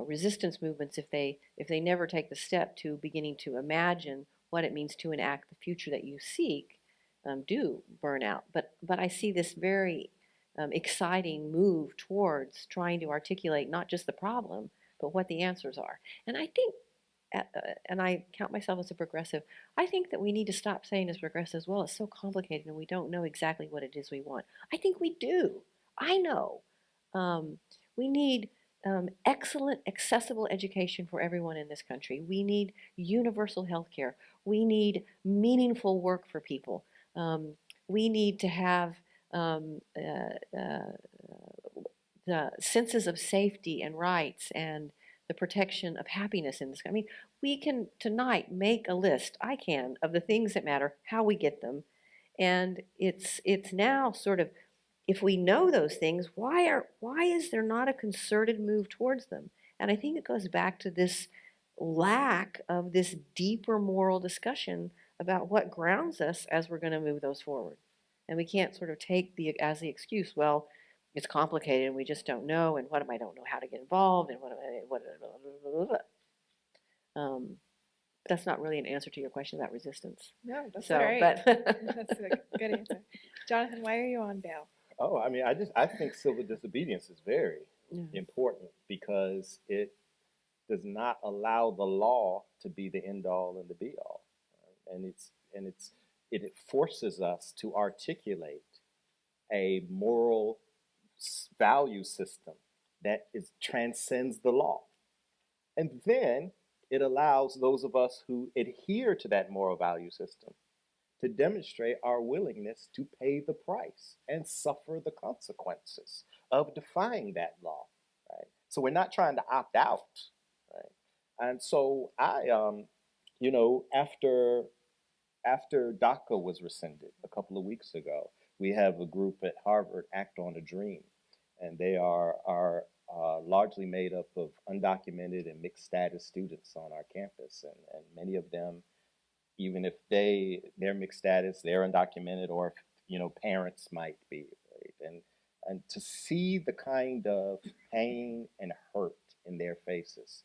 resistance movements, if they never take the step to beginning to imagine what it means to enact the future that you seek, do burn out. But I see this very exciting move towards trying to articulate not just the problem, but what the answers are. And I think, and I count myself as a progressive, I think that we need to stop saying as progressives, well, it's so complicated and we don't know exactly what it is we want. I think we do. I know. We need excellent, accessible education for everyone in this country. We need universal health care. We need meaningful work for people. We need to have the senses of safety and rights and the protection of happiness in this. I mean, we can tonight make a list, I can, of the things that matter, how we get them. And it's now sort of, if we know those things, why is there not a concerted move towards them? And I think it goes back to this lack of this deeper moral discussion about what grounds us as we're going to move those forward. And we can't sort of take as the excuse, well, it's complicated and we just don't know, and what if I don't know how to get involved, and that's not really an answer to your question about resistance. No, that's great. But that's a good answer. Jonathan, why are you on bail? Oh, I mean, I think civil disobedience is very important because it does not allow the law to be the end all and the be all, and it forces us to articulate a moral value system that transcends the law, and then it allows those of us who adhere to that moral value system to demonstrate our willingness to pay the price and suffer the consequences of defying that law, right? So we're not trying to opt out, right? And so I, after DACA was rescinded a couple of weeks ago, we have a group at Harvard, Act on a Dream, and they are largely made up of undocumented and mixed status students on our campus, and many of them, even if they're mixed status, they're undocumented, or parents might be, right? And to see the kind of pain and hurt in their faces.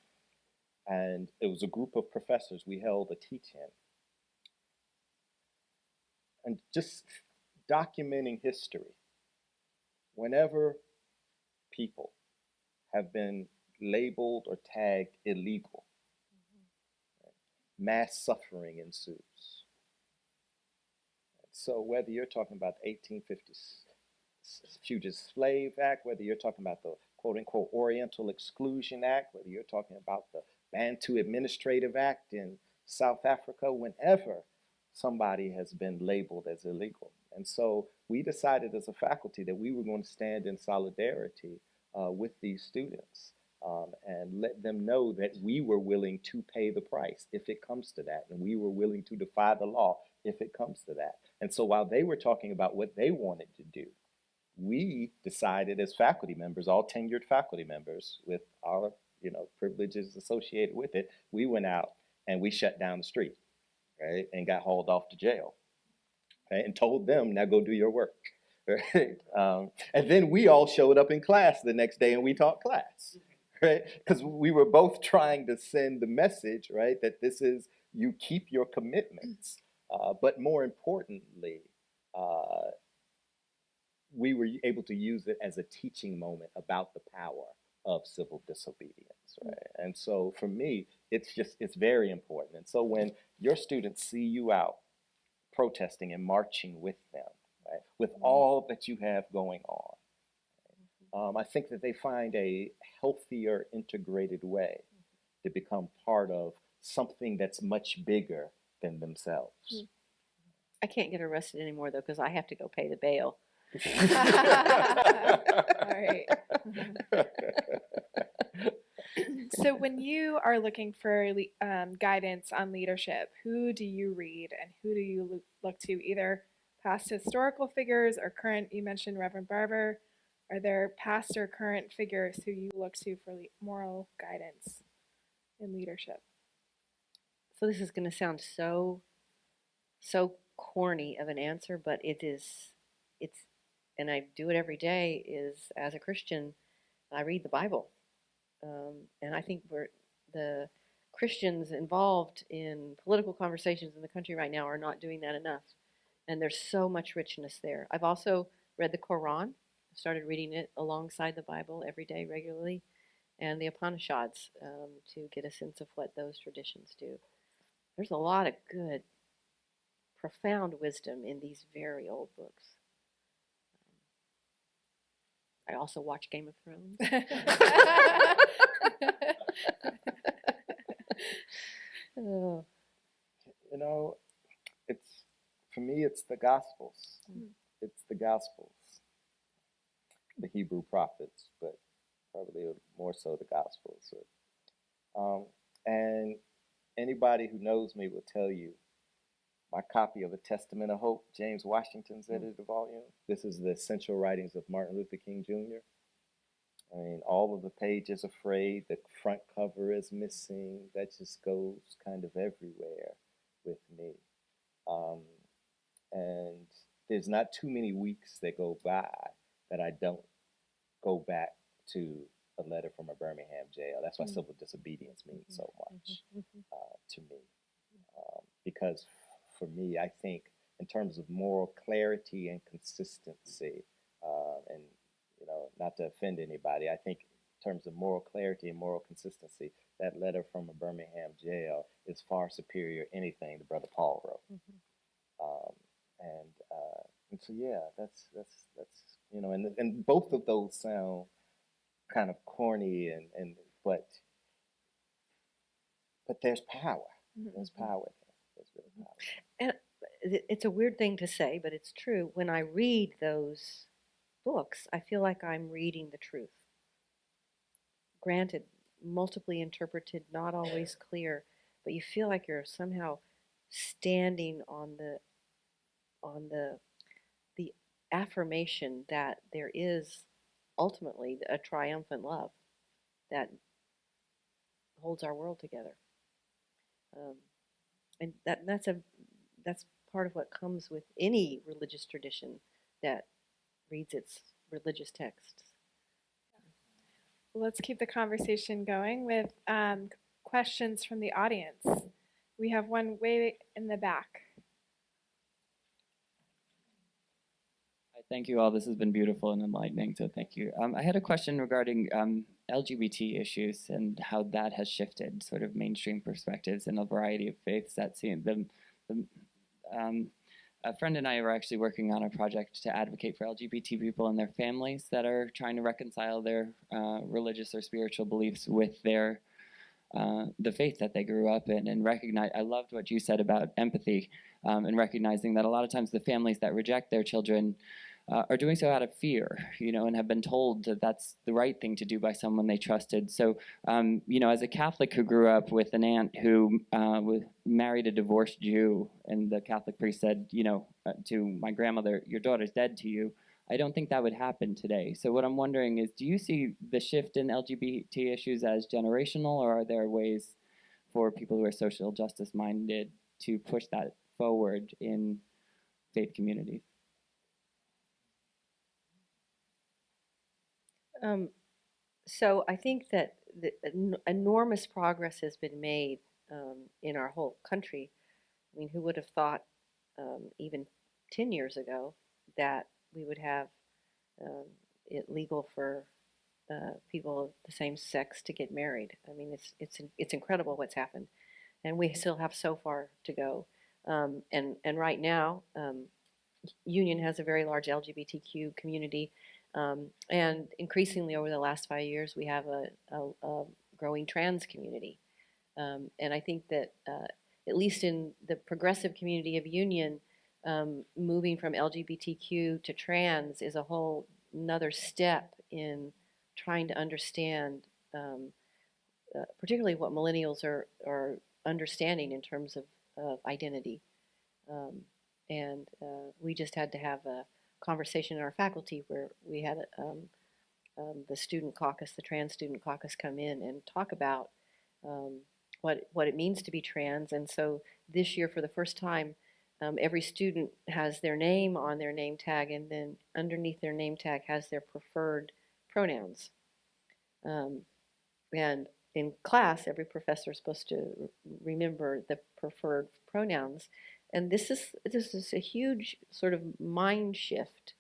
And it was a group of professors. We held a teach-in. And just documenting history. Whenever people have been labeled or tagged illegal, mass suffering ensues. So whether you're talking about the 1850s Fugitive Slave Act, whether you're talking about the quote-unquote Oriental Exclusion Act, whether you're talking about the Bantu Administrative Act in South Africa, whenever somebody has been labeled as illegal. And so we decided as a faculty that we were going to stand in solidarity with these students and let them know that we were willing to pay the price if it comes to that, and we were willing to defy the law if it comes to that. And so while they were talking about what they wanted to do, we decided as faculty members, all tenured faculty members with our privileges associated with it, we went out and we shut down the street, right, and got hauled off to jail, right, and told them, now go do your work, right? And then we all showed up in class the next day and we taught class, right? Because we were both trying to send the message, right, that this is, you keep your commitments. But more importantly, we were able to use it as a teaching moment about the power of civil disobedience, right? And so for me, it's very important. And so when your students see you out protesting and marching with them, right, with all that you have going on, I think that they find a healthier, integrated way to become part of something that's much bigger than themselves. I can't get arrested anymore, though, because I have to go pay the bail. All right. So when you are looking for guidance on leadership, who do you read and who do you look to? Either past historical figures or current, you mentioned Reverend Barber. Are there past or current figures who you look to for moral guidance in leadership? So this is going to sound so corny of an answer, but it's, and I do it every day, is as a Christian, I read the Bible. And I think the Christians involved in political conversations in the country right now are not doing that enough. And there's so much richness there. I've also read the Quran. I started reading it alongside the Bible every day regularly, and the Upanishads to get a sense of what those traditions do. There's a lot of good, profound wisdom in these very old books. I also watch Game of Thrones. You know, for me, it's the Gospels. It's the Gospels, the Hebrew prophets, but probably more so the Gospels. And anybody who knows me will tell you my copy of A Testament of Hope, James Washington's edited volume. This is the essential writings of Martin Luther King Jr. I mean, all of the pages are frayed, the front cover is missing. That just goes kind of everywhere with me. And there's not too many weeks that go by that I don't go back to a letter from a Birmingham jail. That's why civil disobedience means so much to me. Because for me, I think in terms of moral clarity and consistency, and not to offend anybody, I think in terms of moral clarity and moral consistency, that letter from a Birmingham jail is far superior to anything that Brother Paul wrote. And so yeah, that's and both of those sound kind of corny but there's power. There's power there. There's real power. And it's a weird thing to say, but it's true. When I read those books, I feel like I'm reading the truth. Granted, multiply interpreted, not always clear, but you feel like you're somehow standing on the affirmation that there is ultimately a triumphant love that holds our world together. And that's part of what comes with any religious tradition that reads its religious texts. Let's keep the conversation going with questions from the audience. We have one way in the back. Thank you all. This has been beautiful and enlightening, so thank you. I had a question regarding LGBT issues and how that has shifted sort of mainstream perspectives in a variety of faiths that seem a friend and I are actually working on a project to advocate for LGBT people and their families that are trying to reconcile their religious or spiritual beliefs with their the faith that they grew up in, and recognize. I loved what you said about empathy and recognizing that a lot of times the families that reject their children are doing so out of fear, and have been told that that's the right thing to do by someone they trusted. So, as a Catholic who grew up with an aunt who married a divorced Jew, and the Catholic priest said, to my grandmother, "Your daughter's dead to you," I don't think that would happen today. So what I'm wondering is, do you see the shift in LGBT issues as generational, or are there ways for people who are social justice minded to push that forward in faith communities? So I think that enormous progress has been made in our whole country. I mean, who would have thought even 10 years ago that we would have it legal for people of the same sex to get married? I mean, it's incredible what's happened, and we still have so far to go. And right now, Union has a very large LGBTQ community, and increasingly over the last 5 years, we have a growing trans community. And I think that at least in the progressive community of Union, moving from LGBTQ to trans is a whole another step in trying to understand, particularly what millennials are understanding in terms of identity. And we just had to have a conversation in our faculty where we had the student caucus, the trans student caucus, come in and talk about what it means to be trans. And so this year, for the first time, every student has their name on their name tag, and then underneath their name tag has their preferred pronouns. And in class, every professor is supposed to remember the preferred pronouns. And this is a huge sort of mind shift.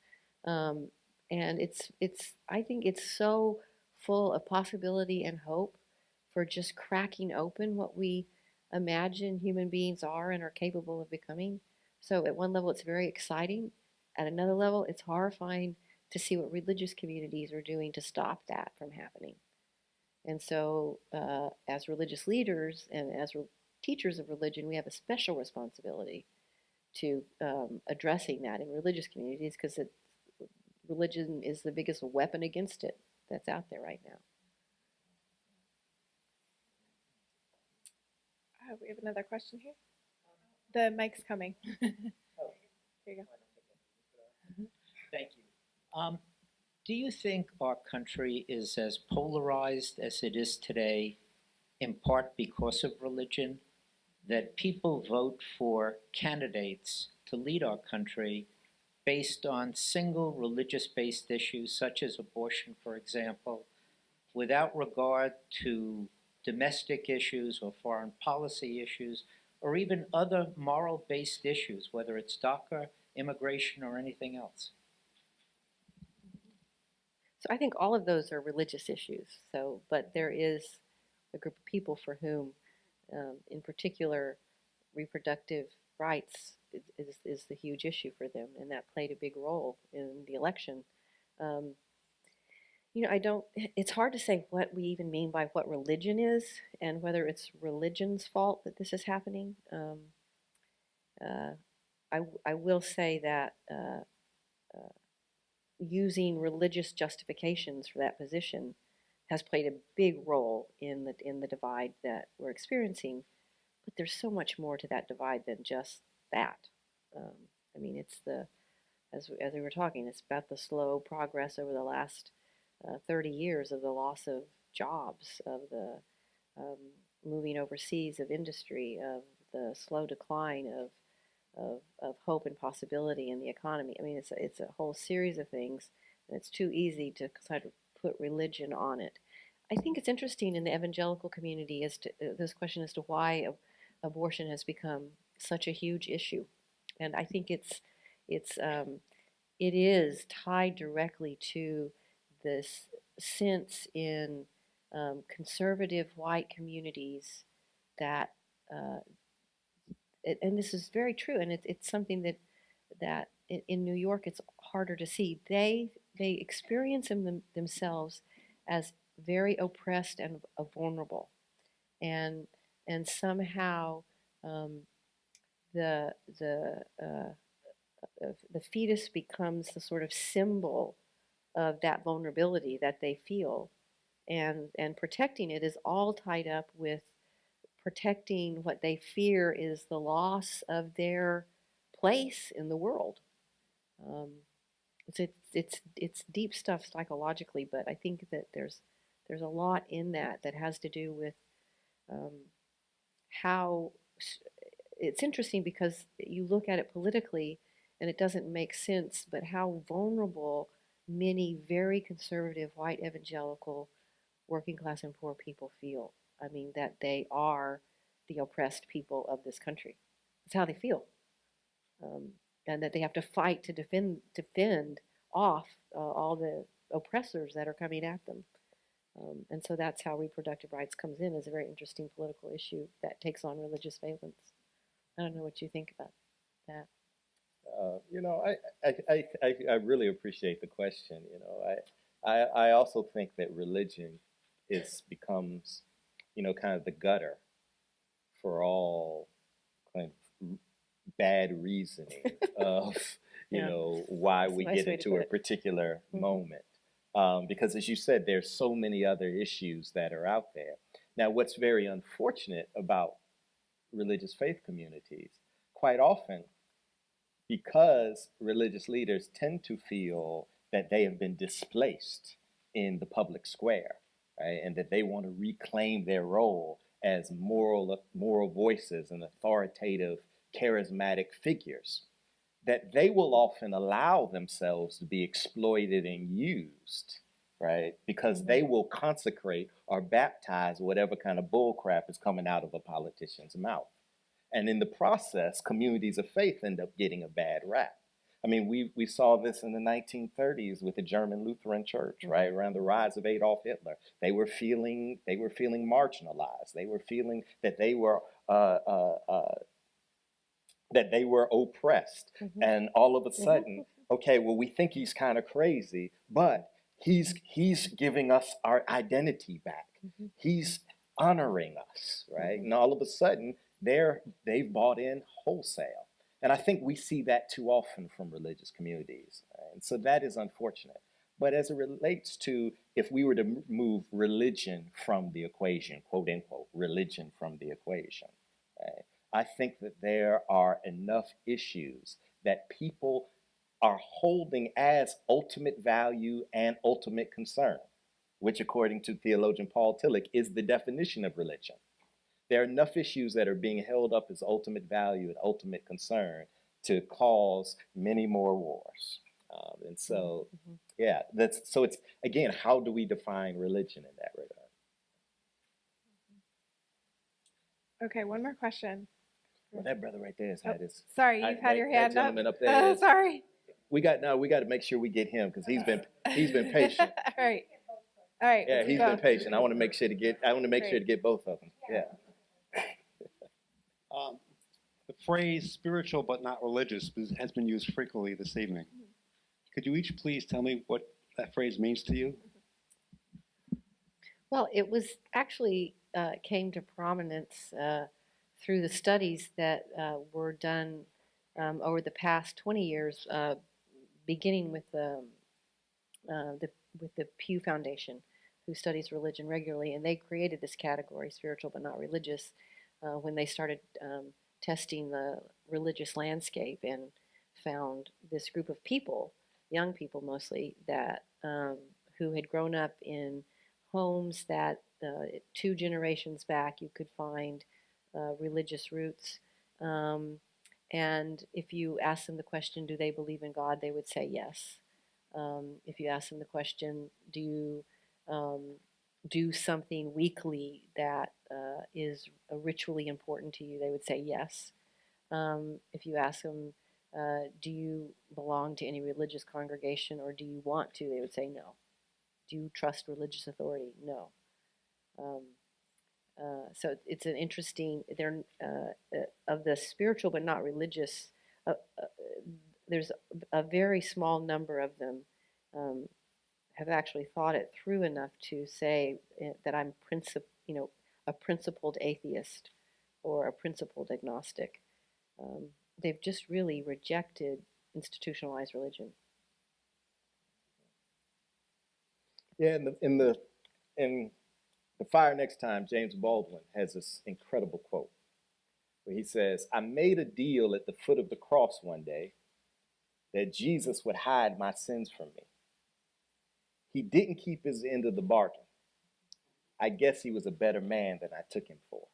And I think it's so full of possibility and hope for just cracking open what we imagine human beings are and are capable of becoming. So at one level, it's very exciting. At another level, it's horrifying to see what religious communities are doing to stop that from happening. And so as religious leaders and as teachers of religion, we have a special responsibility to addressing that in religious communities, because religion is the biggest weapon against it that's out there right now. We have another question here. The mic's coming. Here you go. Thank you. Do you think our country is as polarized as it is today, in part because of religion, that people vote for candidates to lead our country based on single religious-based issues, such as abortion, for example, without regard to domestic issues or foreign policy issues, or even other moral-based issues, whether it's DACA, immigration, or anything else? So I think all of those are religious issues. But there is a group of people for whom, in particular, reproductive rights is the huge issue for them, and that played a big role in the election. It's hard to say what we even mean by what religion is and whether it's religion's fault that this is happening. I will say that using religious justifications for that position has played a big role in the divide that we're experiencing. But there's so much more to that divide than just that. I mean, it's as we were talking, it's about the slow progress over the last 30 years of the loss of jobs, of the moving overseas of industry, of the slow decline of hope and possibility in the economy. I mean, it's a whole series of things, and it's too easy to kind of put religion on it. I think it's interesting in the evangelical community as to this question as to why abortion has become such a huge issue, and I think it is tied directly to this sense in conservative white communities that, and this is very true, and it's something that in New York it's harder to see. They experience themselves as very oppressed and vulnerable, and somehow the fetus becomes the sort of symbol of that vulnerability that they feel, and protecting it is all tied up with protecting what they fear is the loss of their place in the world. It's deep stuff psychologically, but I think that there's a lot in that has to do with how it's interesting, because you look at it politically and it doesn't make sense, but how vulnerable many very conservative white evangelical working class and poor people feel. I mean, that they are the oppressed people of this country. That's how they feel. And that they have to fight to defend off all the oppressors that are coming at them. And so that's how reproductive rights comes in as a very interesting political issue that takes on religious valence. I don't know what you think about that. You know, I really appreciate the question. You know, I also think that religion becomes, you know, kind of the gutter for all kind of bad reasoning of, you know, why we nice get way to into put a it. particular moment. Because as you said, there's so many other issues that are out there. Now, what's very unfortunate about religious faith communities, quite often, because religious leaders tend to feel that they have been displaced in the public square, right? And that they want to reclaim their role as moral voices and authoritative, charismatic figures, that they will often allow themselves to be exploited and used, right? Because they will consecrate or baptize whatever kind of bullcrap is coming out of a politician's mouth. And in the process, communities of faith end up getting a bad rap. I mean, we saw this in the 1930s with the German Lutheran Church, right? Around the rise of Adolf Hitler. They were feeling marginalized. They were feeling that they were oppressed. And all of a sudden, okay, well, we think he's kind of crazy, but he's giving us our identity back. He's honoring us, right? And all of a sudden, they've bought in wholesale. And I think we see that too often from religious communities. Right? And so that is unfortunate. But as it relates to if we were to move religion from the equation, quote unquote, religion from the equation, right? I think that there are enough issues that people are holding as ultimate value and ultimate concern, which according to theologian Paul Tillich is the definition of religion. There are enough issues that are being held up as ultimate value and ultimate concern to cause many more wars. And so, yeah, so it's, again, how do we define religion in that regard? Okay, one more question. Well, that brother right there has had his. Sorry, you've had your hand that gentleman up there. Sorry. We got to make sure we get him because he's been patient. All right. Yeah, he's been patient. I want to make sure to get both of them. Yeah. The phrase spiritual but not religious has been used frequently this evening. Could you each please tell me what that phrase means to you? Well, it was actually came to prominence through the studies that were done over the past 20 years, beginning with the Pew Foundation, who studies religion regularly, and they created this category, spiritual but not religious, when they started testing the religious landscape and found this group of people, young people mostly, that who had grown up in homes that 2 generations back you could find religious roots. And if you ask them the question, do they believe in God, they would say yes. If you ask them the question, do you do something weekly that is ritually important to you, they would say yes. If you ask them, do you belong to any religious congregation or do you want to, they would say no. Do you trust religious authority? No. So it's an interesting, of the spiritual but not religious, there's a very small number of them have actually thought it through enough to say that I'm a principled atheist or a principled agnostic. They've just really rejected institutionalized religion. Yeah, in the Fire Next Time, James Baldwin has this incredible quote where he says, "I made a deal at the foot of the cross one day that Jesus would hide my sins from me. He didn't keep his end of the bargain. I guess he was a better man than I took him for."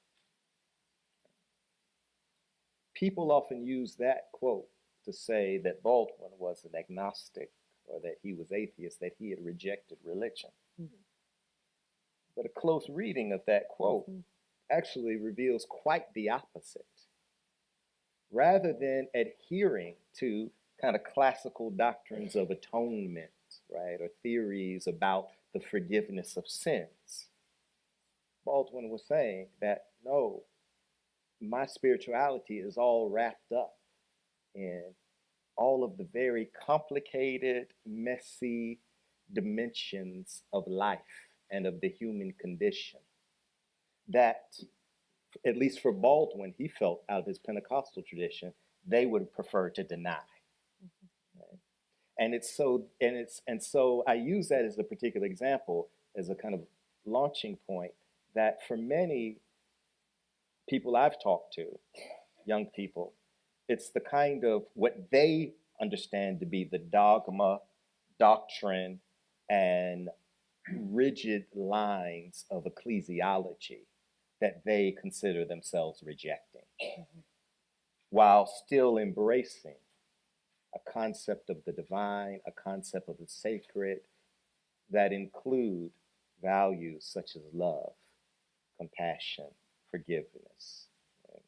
People often use that quote to say that Baldwin was an agnostic or that he was atheist, that he had rejected religion. But a close reading of that quote actually reveals quite the opposite. Rather than adhering to kind of classical doctrines of atonement, right, or theories about the forgiveness of sins, Baldwin was saying that no, my spirituality is all wrapped up in all of the very complicated, messy dimensions of life and of the human condition that, at least for Baldwin, he felt out of his Pentecostal tradition, they would prefer to deny. Right? And so I use that as a particular example, as a kind of launching point, that for many people I've talked to, young people, it's the kind of what they understand to be the dogma, doctrine, and rigid lines of ecclesiology that they consider themselves rejecting, while still embracing a concept of the divine, a concept of the sacred, that include values such as love, compassion, forgiveness. Right?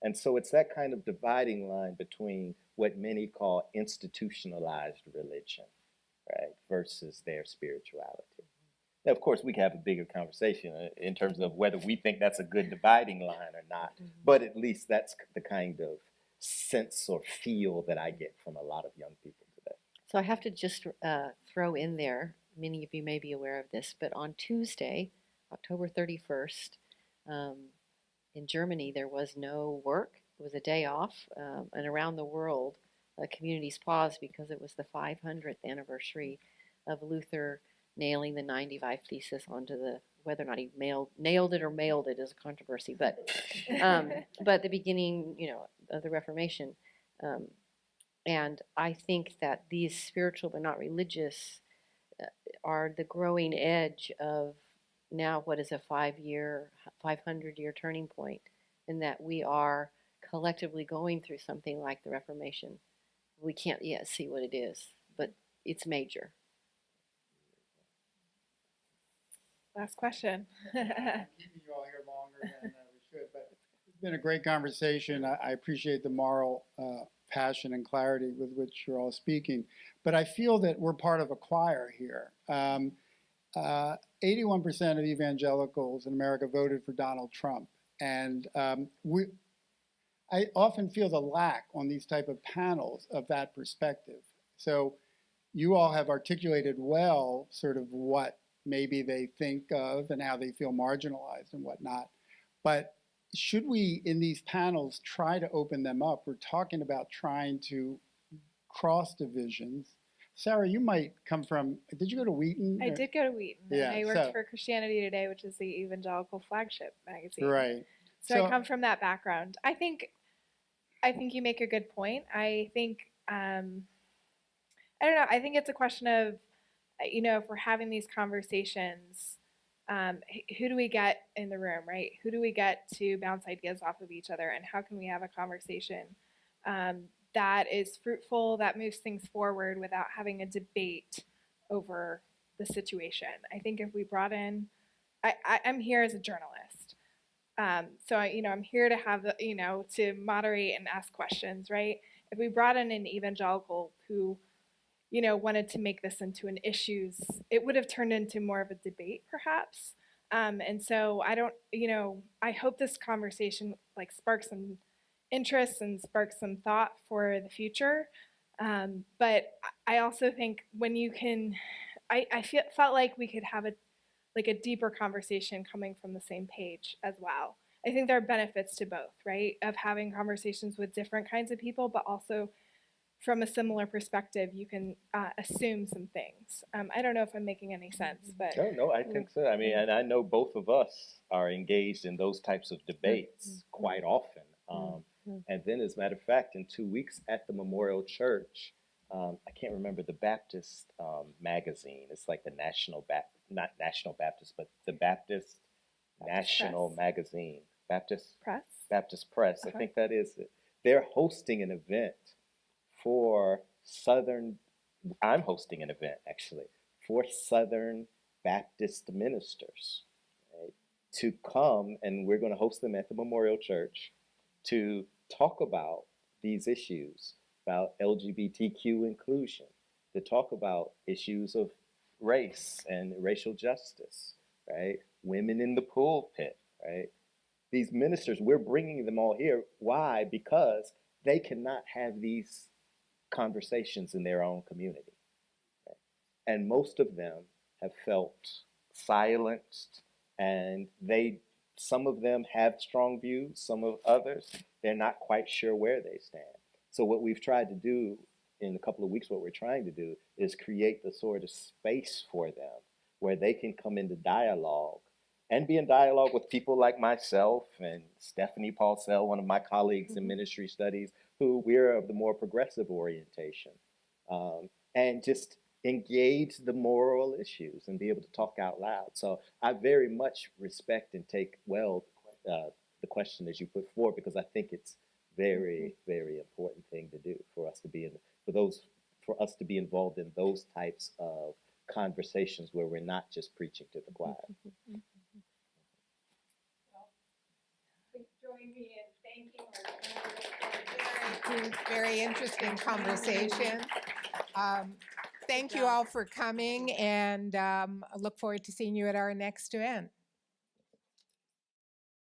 And so it's that kind of dividing line between what many call institutionalized religion, right, versus their spirituality. Now, of course, we can have a bigger conversation in terms of whether we think that's a good dividing line or not, but at least that's the kind of sense or feel that I get from a lot of young people today. So I have to just throw in there, many of you may be aware of this, but on Tuesday, October 31st, in Germany, there was no work. It was a day off, and around the world, communities paused because it was the 500th anniversary of Luther nailing the 95 Thesis onto the, whether or not he nailed it or mailed it is a controversy, but the beginning, of the Reformation. And I think that these spiritual but not religious are the growing edge of now what is a 500-year turning point, in that we are collectively going through something like the Reformation. We can't yet see what it is, but it's major. Last question. Keeping you all here longer than we should, but it's been a great conversation. I appreciate the moral passion and clarity with which you're all speaking, but I feel that we're part of a choir here. 81% of evangelicals in America voted for Donald Trump, and I often feel the lack on these type of panels of that perspective. So you all have articulated well sort of what maybe they think of and how they feel marginalized and whatnot. But should we, in these panels, try to open them up? We're talking about trying to cross divisions. Sarah, you might come from, did you go to Wheaton? I did go to Wheaton. Yeah, and I worked for Christianity Today, which is the evangelical flagship magazine. Right. So I come from that background. I think you make a good point. I think, I don't know, I think it's a question of, if we're having these conversations, who do we get in the room, right? Who do we get to bounce ideas off of each other, and how can we have a conversation that is fruitful, that moves things forward without having a debate over the situation? I think if we brought in, I'm here as a journalist, so I'm here to have to moderate and ask questions, right? If we brought in an evangelical who wanted to make this into an issues, it would have turned into more of a debate, perhaps. And so I hope this conversation sparks some interest and sparks some thought for the future. But I also think when you can, I felt like we could have a deeper conversation coming from the same page as well. I think there are benefits to both, right? Of having conversations with different kinds of people, but also from a similar perspective, you can assume some things. I don't know if I'm making any sense, but No, I think so. I mean, and I know both of us are engaged in those types of debates quite often. And then, as a matter of fact, in 2 weeks at the Memorial Church, I can't remember the Baptist magazine. It's like the not National Baptist, but the Baptist National Press. Magazine. Baptist Press. Baptist Press. I think that is it. They're hosting an event for I'm hosting an event actually for Southern Baptist ministers to come, and we're going to host them at the Memorial Church to talk about these issues, about LGBTQ inclusion, to talk about issues of race and racial justice, right? Women in the pulpit, right? These ministers, we're bringing them all here. Why? Because they cannot have these conversations in their own community. Right? And most of them have felt silenced, and some of them have strong views, some of others, they're not quite sure where they stand. So what we've tried to do in a couple of weeks, what we're trying to do is create the sort of space for them where they can come into dialogue and be in dialogue with people like myself and Stephanie Paulsell, one of my colleagues in ministry studies, who we're of the more progressive orientation, and just engage the moral issues and be able to talk out loud. So I very much respect and take well the question as you put forward, because I think it's very, very important thing to do for us to be involved in those types of conversations where we're not just preaching to the choir. Please join me in thanking our very interesting conversation. Thank you all for coming, and I look forward to seeing you at our next event.